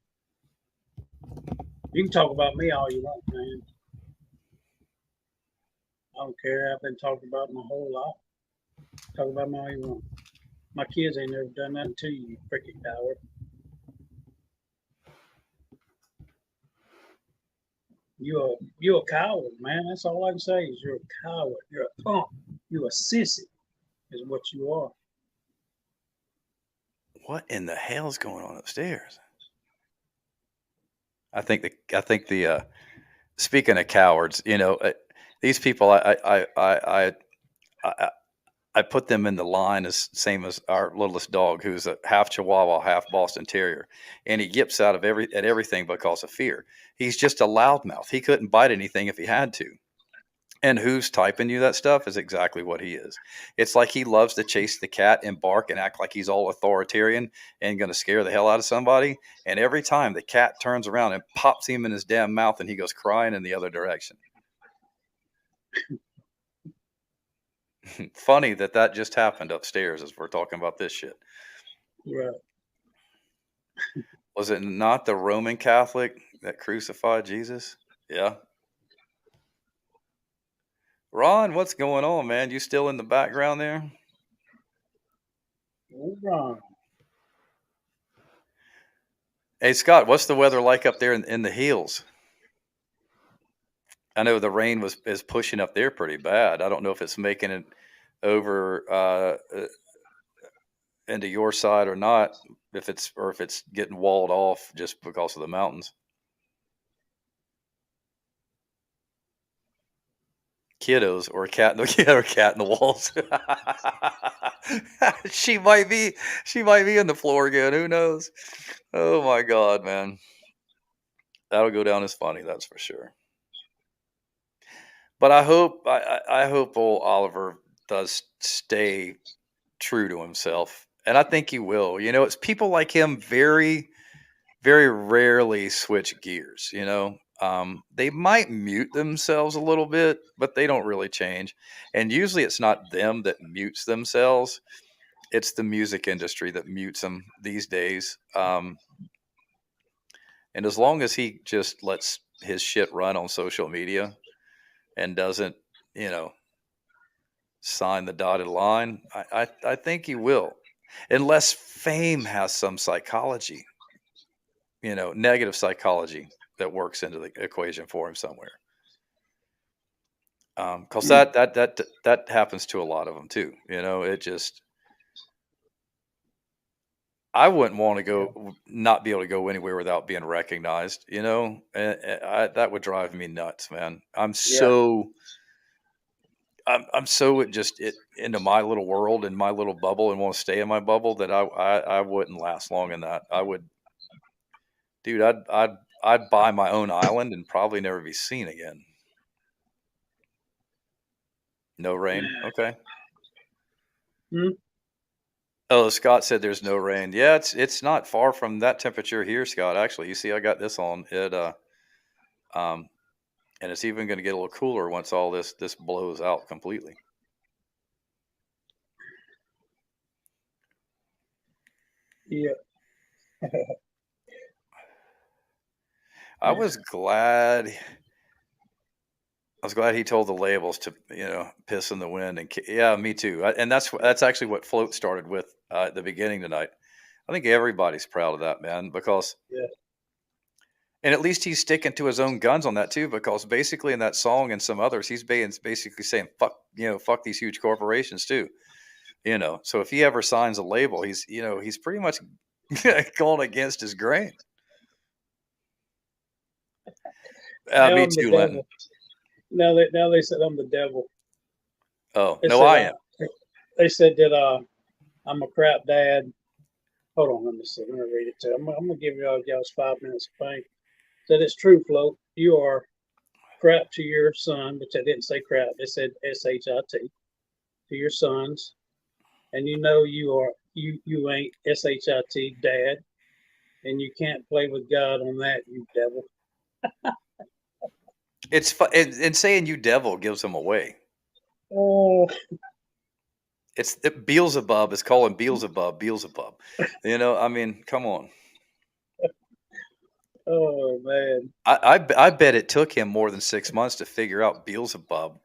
can talk about me all you want, man. I don't care. I've been talking about my whole life. Talk about me all you want. My kids ain't never done nothing to you, you freaking coward. You're a coward, man. That's all I can say is you're a coward. You're a punk. You're a sissy, is what you are. What in the hell is going on upstairs? I think the speaking of cowards, these people, I put them in the line as same as our littlest dog, who's a half Chihuahua, half Boston Terrier, and he yips out of everything because of fear. He's just a loudmouth. He couldn't bite anything if he had to. And who's typing you that stuff is exactly what he is. It's like he loves to chase the cat and bark and act like he's all authoritarian and going to scare the hell out of somebody. And every time the cat turns around and pops him in his damn mouth and he goes crying in the other direction. Funny that just happened upstairs as we're talking about this shit. Right. Was it not the Roman Catholic that crucified Jesus? Yeah. Ron, what's going on, man? You still in the background there? Oh, Ron. Hey, Scott, what's the weather like up there in the hills? I know the rain is pushing up there pretty bad. I don't know if it's making it over into your side or not, if it's getting walled off just because of the mountains. Kiddos or a cat in the walls. She might be in the floor again. Who knows? Oh my God, man. That'll go down as funny, that's for sure. But I hope old Oliver does stay true to himself. And I think he will. It's people like him very, very rarely switch gears, They might mute themselves a little bit, but they don't really change. And usually it's not them that mutes themselves. It's the music industry that mutes them these days. And as long as he just lets his shit run on social media and doesn't, you know, sign the dotted line, I think he will. Unless fame has some psychology, negative psychology that works into the equation for him somewhere. Because that happens to a lot of them too. It just, I wouldn't want to go, not be able to go anywhere without being recognized. That would drive me nuts, man. I'm so into my little world and my little bubble and want to stay in my bubble that I wouldn't last long in that. I would, dude. I'd buy my own island and probably never be seen again. No rain. Okay. Oh, Scott said there's no rain. Yeah, it's not far from that temperature here, Scott. Actually, you see, I got this on it, and it's even going to get a little cooler once all this blows out completely. Yeah. I was glad he told the labels to, piss in the wind. And yeah, me too. And that's actually what Float started with at the beginning tonight. I think everybody's proud of that, man, because and at least he's sticking to his own guns on that too, because basically in that song and some others, he's basically saying fuck these huge corporations too. So if he ever signs a label, he's pretty much going against his grain. Me too, Lenton. Now they said I'm the devil. Oh, no, I am. They said that I'm a crap dad. Hold on, let me see. Let me read it to you. I'm gonna give y'all's 5 minutes of fame. Said it's true, Float. You are crap to your son, but they didn't say crap. They said shit to your sons, and you ain't shit dad, and you can't play with God on that, you devil. It's and saying you devil gives him away. Oh. It's Beelzebub is calling Beelzebub. I mean, come on. Oh man. I bet it took him more than 6 months to figure out Beelzebub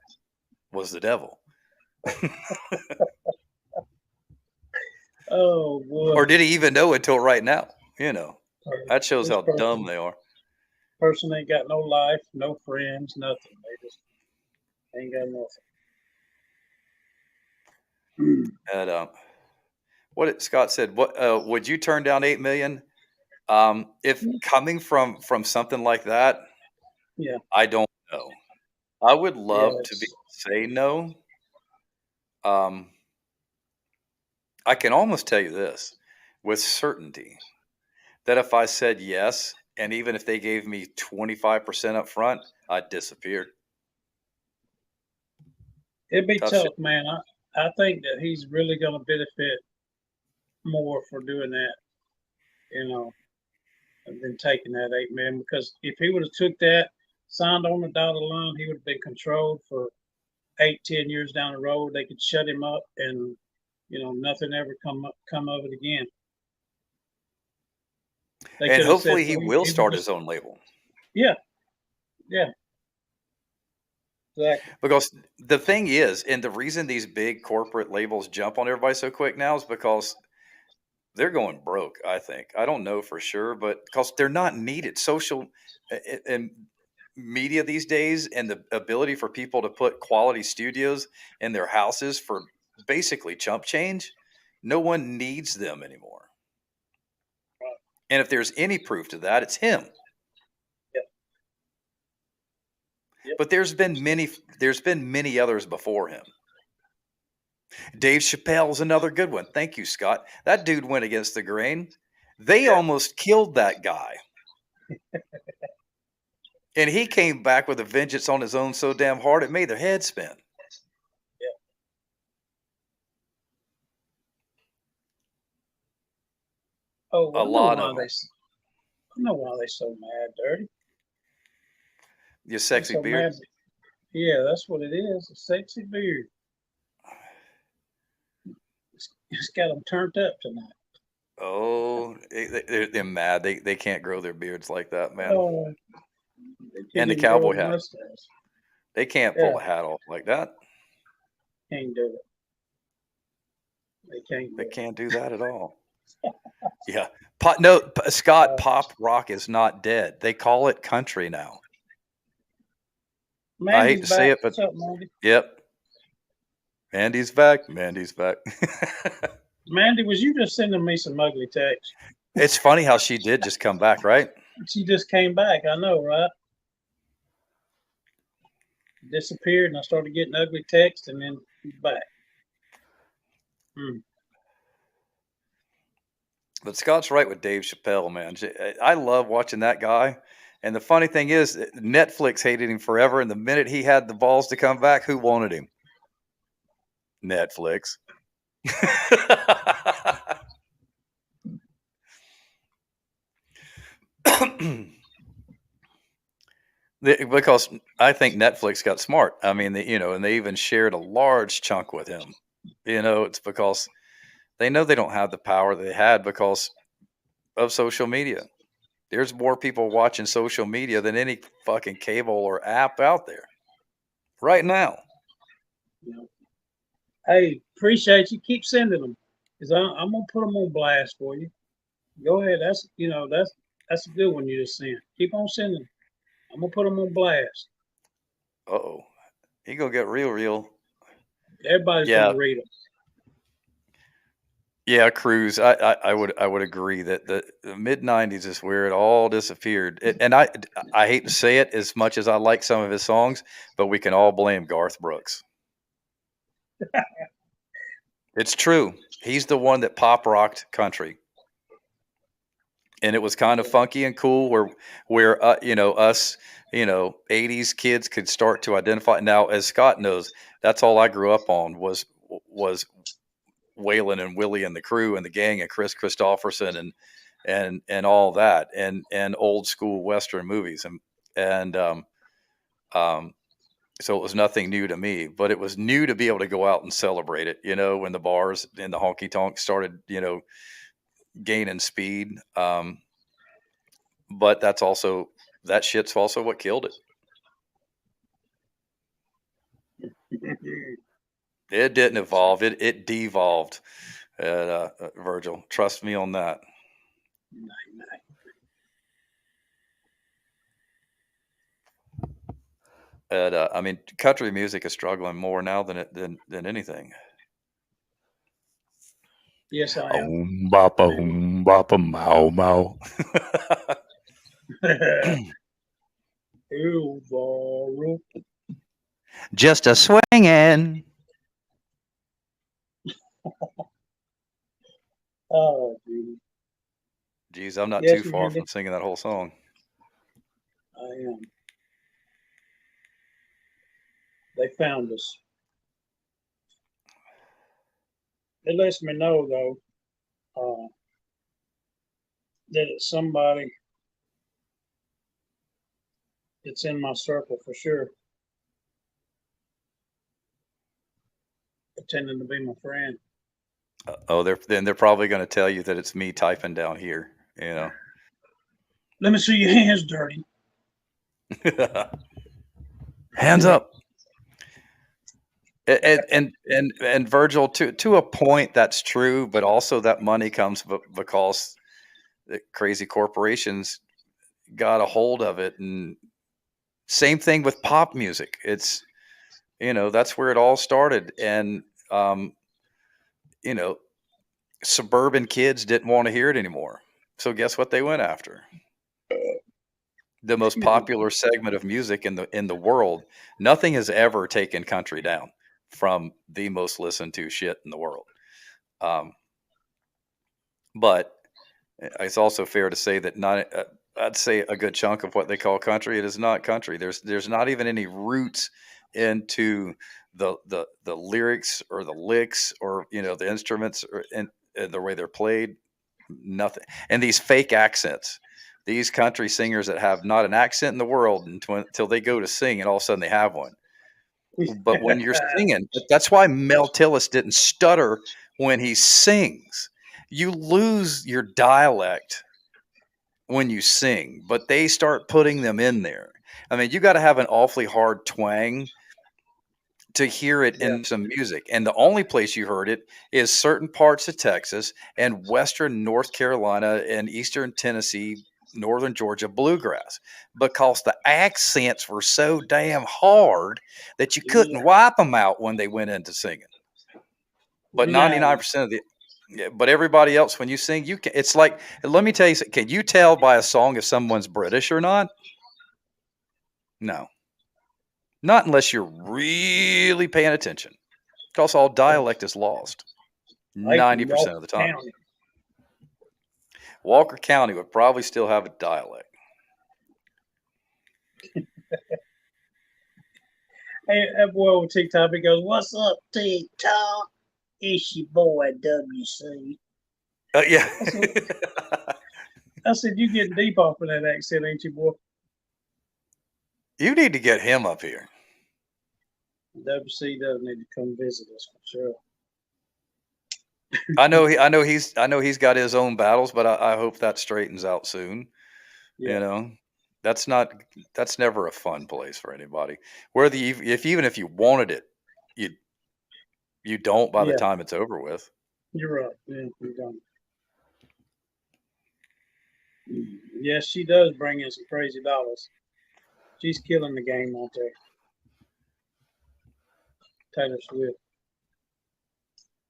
was the devil. Oh boy. Or did he even know until right now? That shows how dumb they are. Person ain't got no life, no friends, nothing. They just ain't got nothing. And what Scott said, what would you turn down $8 million? If coming from something like that, yeah, I don't know. I would love to say no. I can almost tell you this with certainty that if I said yes, and even if they gave me 25% up front, I'd disappear. It'd be tough, man. I think that he's really going to benefit more for doing that, than taking that $8 million. Because if he would have took that, signed on the dotted line, he would have been controlled for 8-10 years down the road. They could shut him up, and nothing ever come of it again. And hopefully he will start his own label. Yeah. Exactly. Because the thing is, and the reason these big corporate labels jump on everybody so quick now is because they're going broke, I think. I don't know for sure, but because they're not needed. Social and media these days and the ability for people to put quality studios in their houses for basically chump change, no one needs them anymore. And if there's any proof to that, it's him. But there's been many others before him. Dave Chappelle's another good one. Thank you, Scott. That dude went against the grain. They almost killed that guy. And he came back with a vengeance on his own so damn hard it made their head spin. Oh, a lot of them. I know why they're so mad, Dirty. Your What's sexy so beard. magic? Yeah, that's what it is. A sexy beard. It's got them turned up tonight. Oh, they're mad. They can't grow their beards like that, man. Oh, they And can't the even grow cowboy a hat. mustache. They can't Yeah, pull a hat off like that. can't do it. They can't They do it. can't do that at all. Yeah. No, Scott, Uh, pop rock is not dead. They call it country now. I hate Mandy's to say back. it, but What's up, Mandy? yep. Mandy's back. Mandy's back. Mandy, was you just sending me some ugly text? It's funny how she did just come back, right? She just came back. I know, right? Disappeared, and I started getting ugly text, and then she's back. Hmm. But Scott's right with Dave Chappelle, man. I love watching that guy. And the funny thing is, Netflix hated him forever. And the minute he had the balls to come back, who wanted him? Netflix. Because I think Netflix got smart. I mean, and they even shared a large chunk with him. It's because they know they don't have the power they had because of social media. There's more people watching social media than any fucking cable or app out there right now. Hey, appreciate you. Keep sending them, because I'm gonna put them on blast for you. Go ahead. That's a good one you just sent. Keep on sending them. I'm gonna put them on blast. Uh-oh. He gonna get real. Everybody's Yeah. gonna read them. Yeah, Cruz. I would agree that the mid '90s is where it all disappeared. And I hate to say it as much as I like some of his songs, but we can all blame Garth Brooks. It's true. He's the one that pop rocked country, and it was kind of funky and cool. Where us 80s kids could start to identify. Now, as Scott knows, that's all I grew up on was Waylon and Willie and the Crew and the Gang and Chris Christopherson and all that and old school Western movies and so it was nothing new to me, but it was new to be able to go out and celebrate it. When the bars and the honky tonk started gaining speed, but that shit's also what killed it. It didn't evolve. It devolved. Virgil, trust me on that. I mean, country music is struggling more now than anything. Yes, I am. Boppa, mow, mow. Just a swingin'. Oh, dude. Geez, I'm not Yes, too far Mandy. from singing that whole song. I am. They found us. It lets me know though that it's somebody that's in my circle for sure, pretending to be my friend. They're probably going to tell you that it's me typing down here. Let me see your hands dirty. Hands up. And Virgil, to a point, that's true, but also that money comes because the crazy corporations got a hold of it, and same thing with pop music. It's that's where it all started, and suburban kids didn't want to hear it anymore. So guess what they went after? The most popular segment of music in the world. Nothing has ever taken country down from the most listened to shit in the world. But it's also fair to say that I'd say a good chunk of what they call country, it is not country. There's not even any roots into the lyrics or the licks or the instruments or and the way they're played. Nothing. And these fake accents. these country singers that have not an accent in the world until they go to sing, and all of a sudden they have one. But when you're singing, that's why Mel Tillis didn't stutter when he sings. You lose your dialect when you sing, but they start putting them in there. I mean, you got to have an awfully hard twang to hear it in some music. And the only place you heard it is certain parts of Texas and western North Carolina and eastern Tennessee, northern Georgia bluegrass, because the accents were so damn hard that you couldn't wipe them out when they went into singing. But 99% of the but everybody else, when you sing, you can. It's like, let me tell you, can you tell by a song if someone's British or not? No, not unless you're really paying attention, because all dialect is lost 90% of the time. Walker County would probably still have a dialect. Hey, that boy on TikTok, he goes, "What's up, TikTok? It's your boy WC." Yeah. I said, "You getting deep off of that accent, ain't you, boy?" You need to get him up here. WC does need to come visit us for sure. I know he's got his own battles, but I hope that straightens out soon. Yeah. You know, that's never a fun place for anybody. Even if you wanted it, you don't by the time it's over with. You're right. Yeah, you don't. Yes, she does bring in some crazy dollars. She's killing the game out there. Taylor Swift.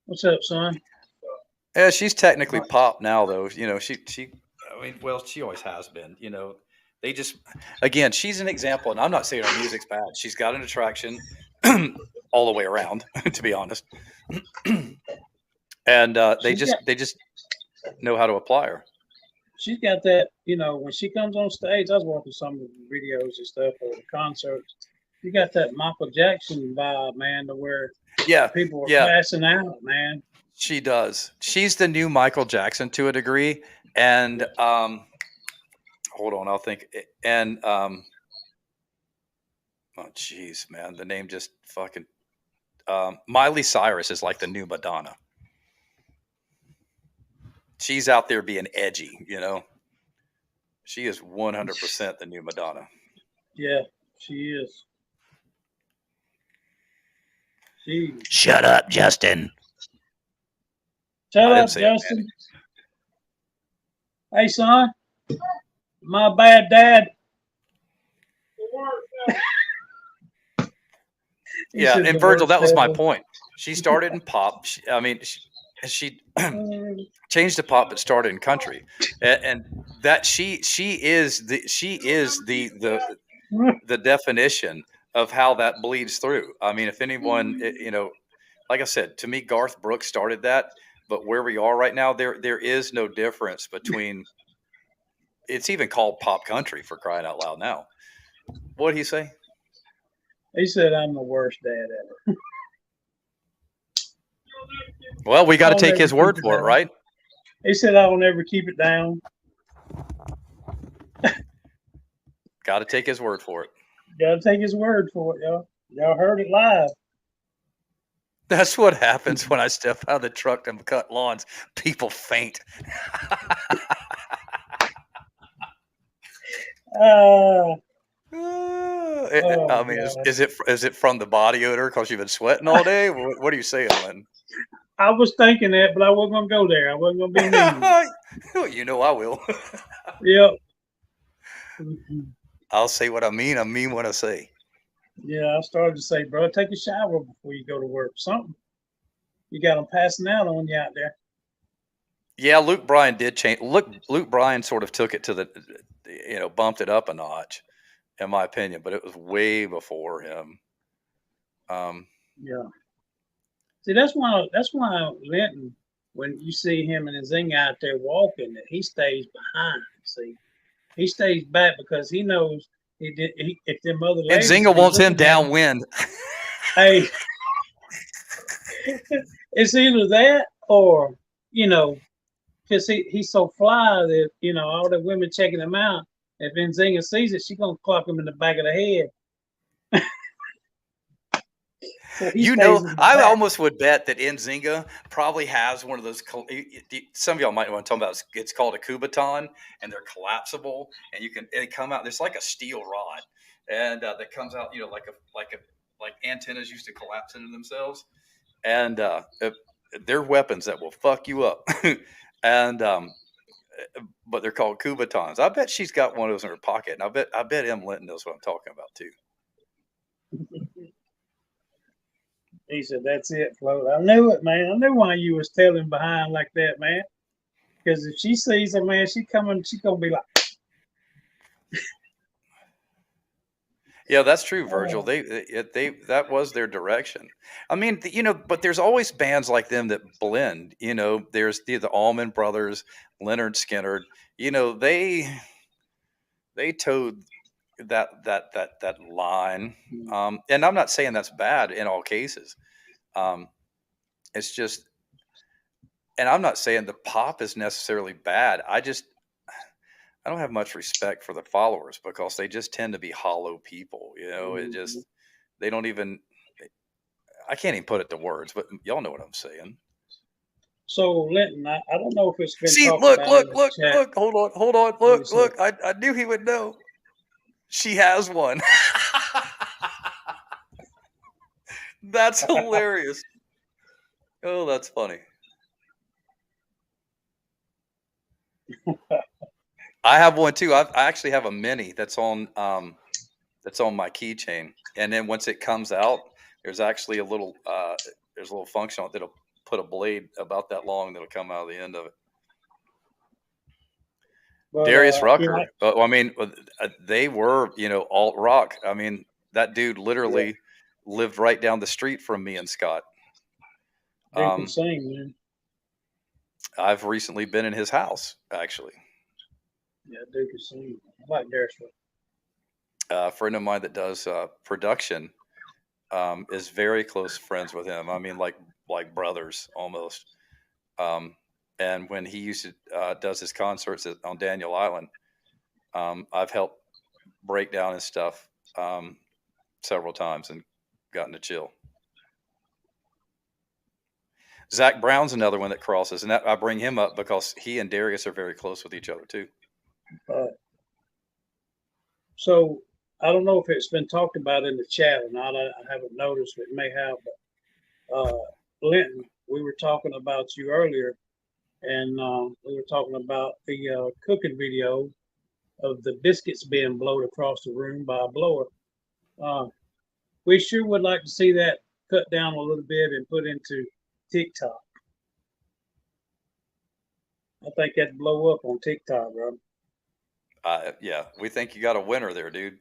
What's up, son? Yeah, she's technically pop now, though. You know, she always has been. You know, they just, again, she's an example, and I'm not saying her music's bad. She's got an attraction all the way around, to be honest. And they just know how to apply her. She's got that, you know, when she comes on stage, I was watching some of the videos and stuff or the concerts. You got that Michael Jackson vibe, man, to where people are passing out, man. She does. She's the new Michael Jackson to a degree. And hold on, I'll think. And oh geez, man, the name just fucking Miley Cyrus is like the new Madonna. She's out there being edgy, you know. She is 100% the new Madonna. Yeah, she is. Shut up, Justin. Shut up, Justin. Hey, son. My bad, Dad. Yeah, and Virgil, that was my point. She started in pop. She changed to pop, but started in country, and that she is the definition of how that bleeds through. I mean, if anyone, you know, like I said, to me, Garth Brooks started that, but where we are right now, there is no difference between. It's even called pop country, for crying out loud now. What did he say? He said, "I'm the worst dad ever." Well, we got to take his word for it, right? He said, "I'll never keep it down." Got to take his word for it. Got to take his word for it, y'all. Y'all heard it live. That's what happens when I step out of the truck and cut lawns. People faint. I mean, is it from the body odor because you've been sweating all day? What are you saying, Lynn? I was thinking that, but I wasn't going to go there. I wasn't going to be mean. You know I will. Yep. I'll say what I mean. I mean what I say. Yeah, I started to say, bro, take a shower before you go to work. Something. You got them passing out on you out there. Yeah, Luke Bryan did change. Luke Bryan sort of took it to the, you know, bumped it up a notch, in my opinion, but it was way before him. Yeah. See, that's why Linton, when you see him and Zing out there walking, that he stays behind. See, he stays back because he knows if them other ladies. And Zinga wants him downwind. Hey, it's either that or, you know, because he's so fly that all the women checking him out. If Nzinga sees it, she's gonna clock him in the back of the head. So he stays in the I back. almost would bet that Nzinga probably has one of those. Some of y'all might want to talk about. It's called a Kubaton, and they're collapsible, and they come out. There's like a steel rod, and that comes out. Like antennas used to collapse into themselves, and they're weapons that will fuck you up. and but they're called Kubatons. I bet she's got one of those in her pocket, and I bet M. Linton knows what I'm talking about too. He said, "That's it, Float. I knew it, man. I knew why you was tailing behind like that, man. Because if she sees a man, she gonna be like." Yeah, that's true, Virgil. They that was their direction. I mean, but there's always bands like them that blend. There's the Allman Brothers, Leonard Skinner. They towed that line. And I'm not saying that's bad in all cases. It's just, and I'm not saying the pop is necessarily bad. I don't have much respect for the followers because they just tend to be hollow people. It just, they don't even, I can't even put it to words, but y'all know what I'm saying. So, Linton, I don't know if it's been See, talked look, about. look, hold on, look. I knew he would know. She has one. That's hilarious. Oh, that's funny. I have one too. I actually have a mini that's on my keychain, and then once it comes out, there's actually a little function on it that'll put a blade about that long that'll come out of the end of it. But, Darius Rucker. I mean, they were alt rock. I mean, that dude literally lived right down the street from me and Scott. Dude can sing, man. I've recently been in his house, actually. Yeah, dude can sing. I like Darius Rucker. A friend of mine that does production is very close friends with him. I mean, like brothers almost. And when he does his concerts on Daniel Island, I've helped break down his stuff several times and gotten to chill. Zach Brown's another one that crosses, and I bring him up because he and Darius are very close with each other too. So I don't know if it's been talked about in the chat or not. I haven't noticed. It may have, but Linton, we were talking about you earlier, and we were talking about the cooking video of the biscuits being blown across the room by a blower. We sure would like to see that cut down a little bit and put into TikTok. I think that'd blow up on TikTok, bro. Yeah, we think you got a winner there, dude.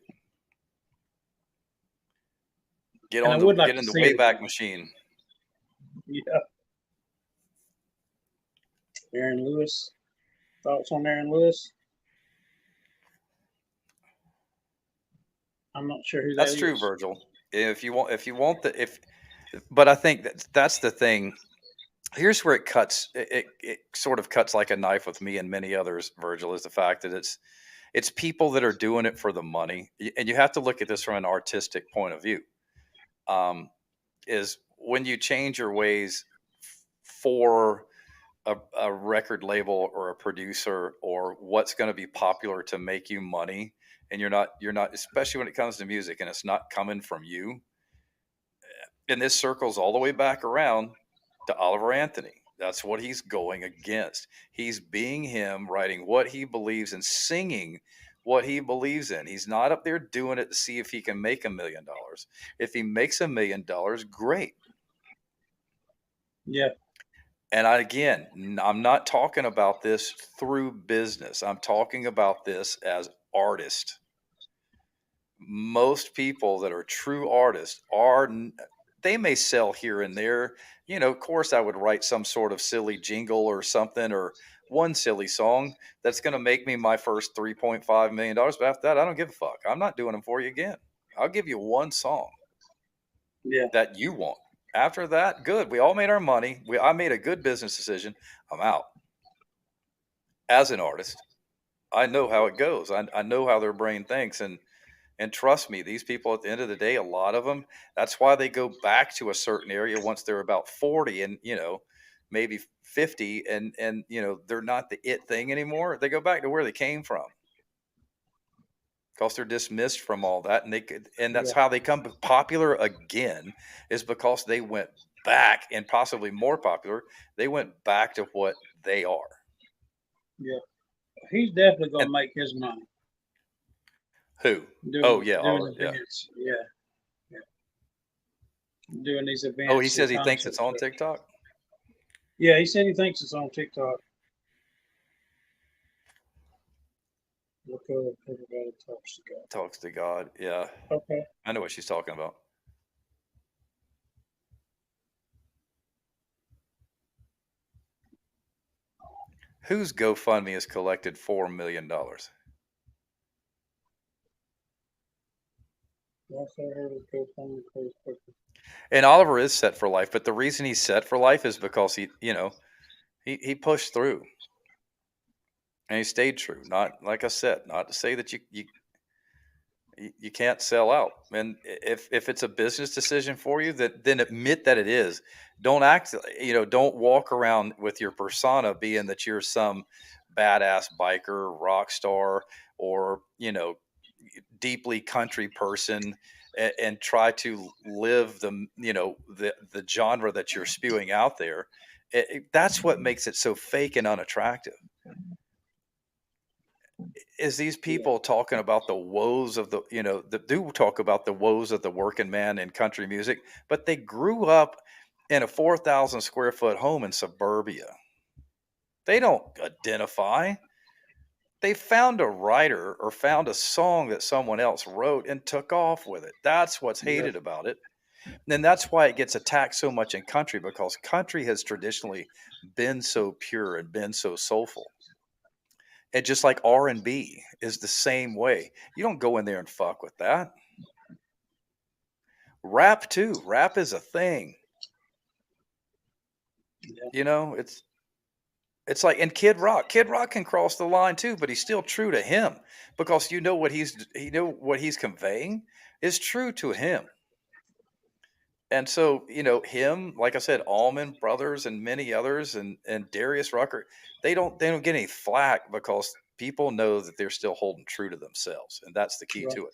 Get in the Wayback Machine. Yeah. Aaron Lewis. Thoughts on Aaron Lewis? I'm not sure who that is. That's true, Virgil. But I think that's the thing. Here's where it cuts. It sort of cuts like a knife with me and many others, Virgil, is the fact that it's people that are doing it for the money. And you have to look at this from an artistic point of view. Is when you change your ways for a record label or a producer or what's going to be popular to make you money, and you're not, especially when it comes to music and it's not coming from you. And this circles all the way back around to Oliver Anthony. That's what he's going against. He's being him, writing what he believes and singing what he believes in. He's not up there doing it to see if he can make $1 million. If he makes $1 million, great. Yeah. And I'm not talking about this through business. I'm talking about this as artists. Most people that are true artists they may sell here and there. Of course, I would write some sort of silly jingle or something, or one silly song that's going to make me my first $3.5 million. But after that, I don't give a fuck. I'm not doing them for you again. I'll give you one song that you want. After that, good. We all made our money. I made a good business decision. I'm out. as an artist, I know how it goes. I know how their brain thinks, and trust me, these people at the end of the day, a lot of them, that's why they go back to a certain area once they're about 40 and, maybe 50 and they're not the it thing anymore. They go back to where they came from because they're dismissed from all that, and that's Yeah. how they come popular again, is because they went back, and possibly more popular, they went back to what they are. Yeah. He's definitely And gonna make his money who? Oh doing yeah, doing yeah. events. Yeah. Yeah. Doing these Oh, he events says and he thinks it's concerts. on TikTok. Yeah, he said he thinks it's on TikTok. Look up everybody talks to God. Talks to God. Yeah, Okay. I know what she's talking about. Whose GoFundMe has collected $4 million? Last I heard was GoFundMe Facebook. And Oliver is set for life, but the reason he's set for life is because he pushed through and he stayed true. Not, like I said, not to say that you can't sell out. And if it's a business decision for you, then admit that it is. Don't act, don't walk around with your persona being that you're some badass biker, rock star, or deeply country person, and try to live the genre that you're spewing out there. That's what makes it so fake and unattractive. Is these Yeah. people talking about the woes of that do talk about the woes of the working man in country music, but they grew up in a 4,000 square foot home in suburbia. They don't identify. They found a writer or found a song that someone else wrote and took off with it. That's what's Yeah. hated about it. And that's why it gets attacked so much in country, because country has traditionally been so pure and been so soulful. And just like R&B is the same way. You don't go in there and fuck with that. Rap too. Rap is a thing. Yeah. It's like, and Kid Rock. Kid Rock can cross the line too, but he's still true to him, because what he's conveying is true to him. And so, him, like I said, Allman Brothers and many others, and Darius Rucker, they don't get any flack because people know that they're still holding true to themselves, and that's the key Right. to it.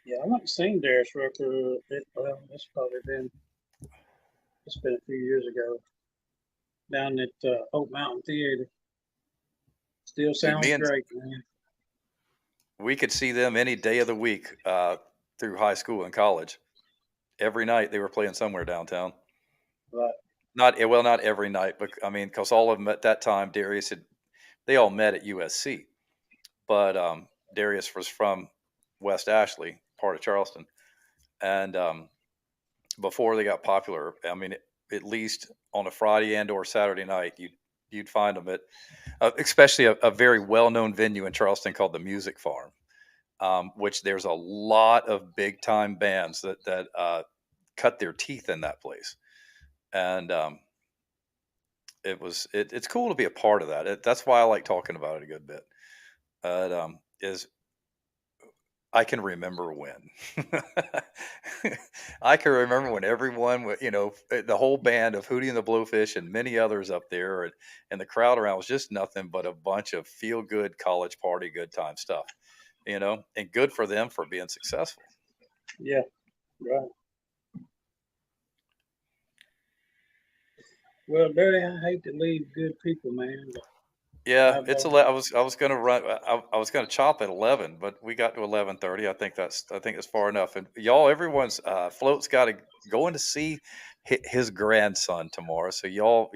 Yeah, I haven't seen Darius Rucker. Well, it's been a few years ago down at Oak Mountain Theater. Still Dude, sounds great, man. we could see them any day of the week through high school and college. Every night they were playing somewhere downtown. Right. Not every night, but I mean, because all of them at that time, they all met at USC, but Darius was from West Ashley, part of Charleston, and before they got popular, I mean, at least on a Friday and or Saturday night, you'd find them at, especially a very well known venue in Charleston called the Music Farm, which there's a lot of big time bands that cut their teeth in that place, and it's cool to be a part of that. That's why I like talking about it a good bit. Is I can remember when. I can remember when everyone, the whole band of Hootie and the Blowfish and many others up there, and the crowd around was just nothing but a bunch of feel good college party, good time stuff, and good for them for being successful. Yeah. Right. Well, Dirty, I hate to leave good people, man. But Yeah, I've, it's I was gonna run. I was gonna chop at 11, but we got to 11:30. I think that's far enough. And y'all, everyone's float's got to going to see his grandson tomorrow. So y'all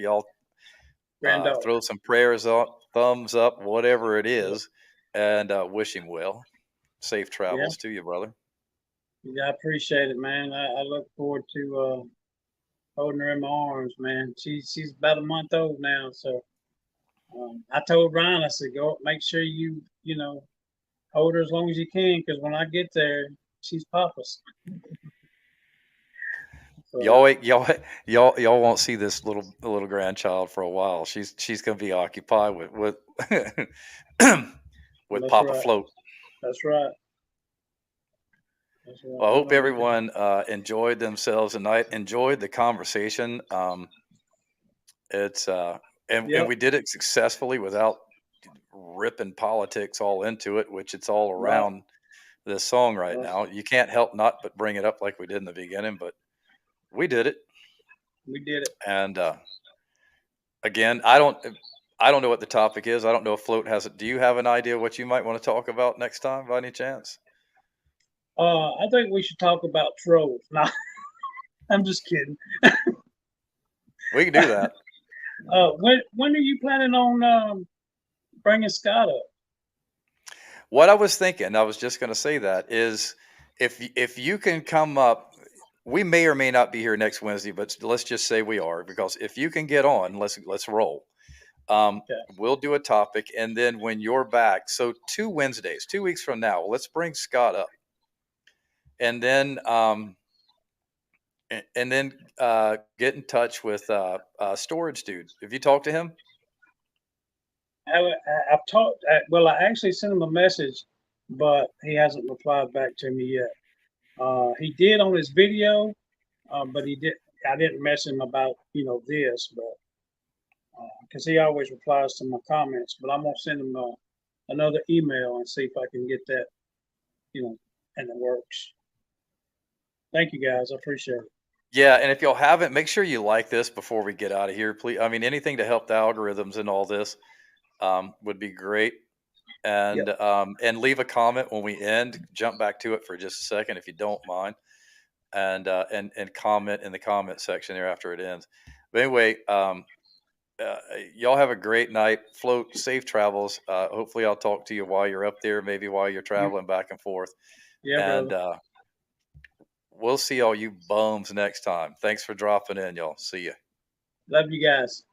granddaughter. throw some prayers up, thumbs up, whatever it Yeah. is, and wish him well. Safe Yeah. travels to you, brother. Yeah, I appreciate it, man. I look forward to holding her in my arms, man. She's about a month old now, so I told Ryan, I said, go make sure you hold her as long as you can, because when I get there, she's Papa's. So, y'all won't see this little grandchild for a while. She's gonna be occupied with with that's Papa right. Float. That's right. That's right. Well, I We're hope gonna do- everyone enjoyed themselves tonight, enjoyed the conversation. It's and Yep. we did it successfully without ripping politics all into it, which it's all Right. around this song right Right. now. You can't help not but bring it up like we did in the beginning, but we did it. We did it. And again, I don't know what the topic is. I don't know if Float has it. Do you have an idea what you might want to talk about next time by any chance? I think we should talk about trolls. No, I'm just kidding. We can do that. When are you planning on bringing Scott up? What I was thinking, I was just going to say that is if you can come up, we may or may not be here next Wednesday, but let's just say we are, because if you can get on, let's roll. Okay. We'll do a topic, and then when you're back, so 2 Wednesdays, 2 weeks from now, let's bring Scott up, and then get in touch with Storage Dude. Have you talked to him? I've talked. Well, I actually sent him a message, but he hasn't replied back to me yet. He did on his video, but he did. I didn't mess him about this, but because he always replies to my comments. But I'm gonna send him another email and see if I can get that in the works. Thank you guys. I appreciate it. Yeah, and if y'all haven't, make sure you like this before we get out of here, please. I mean, anything to help the algorithms and all this would be great. And and leave a comment when we end. Jump back to it for just a second if you don't mind, and comment in the comment section there after it ends. But anyway, y'all have a great night. Float, safe travels. Hopefully, I'll talk to you while you're up there, maybe while you're traveling back and forth. Yeah, And brother. we'll see all you bums next time. Thanks for dropping in, y'all. See ya. Love you guys.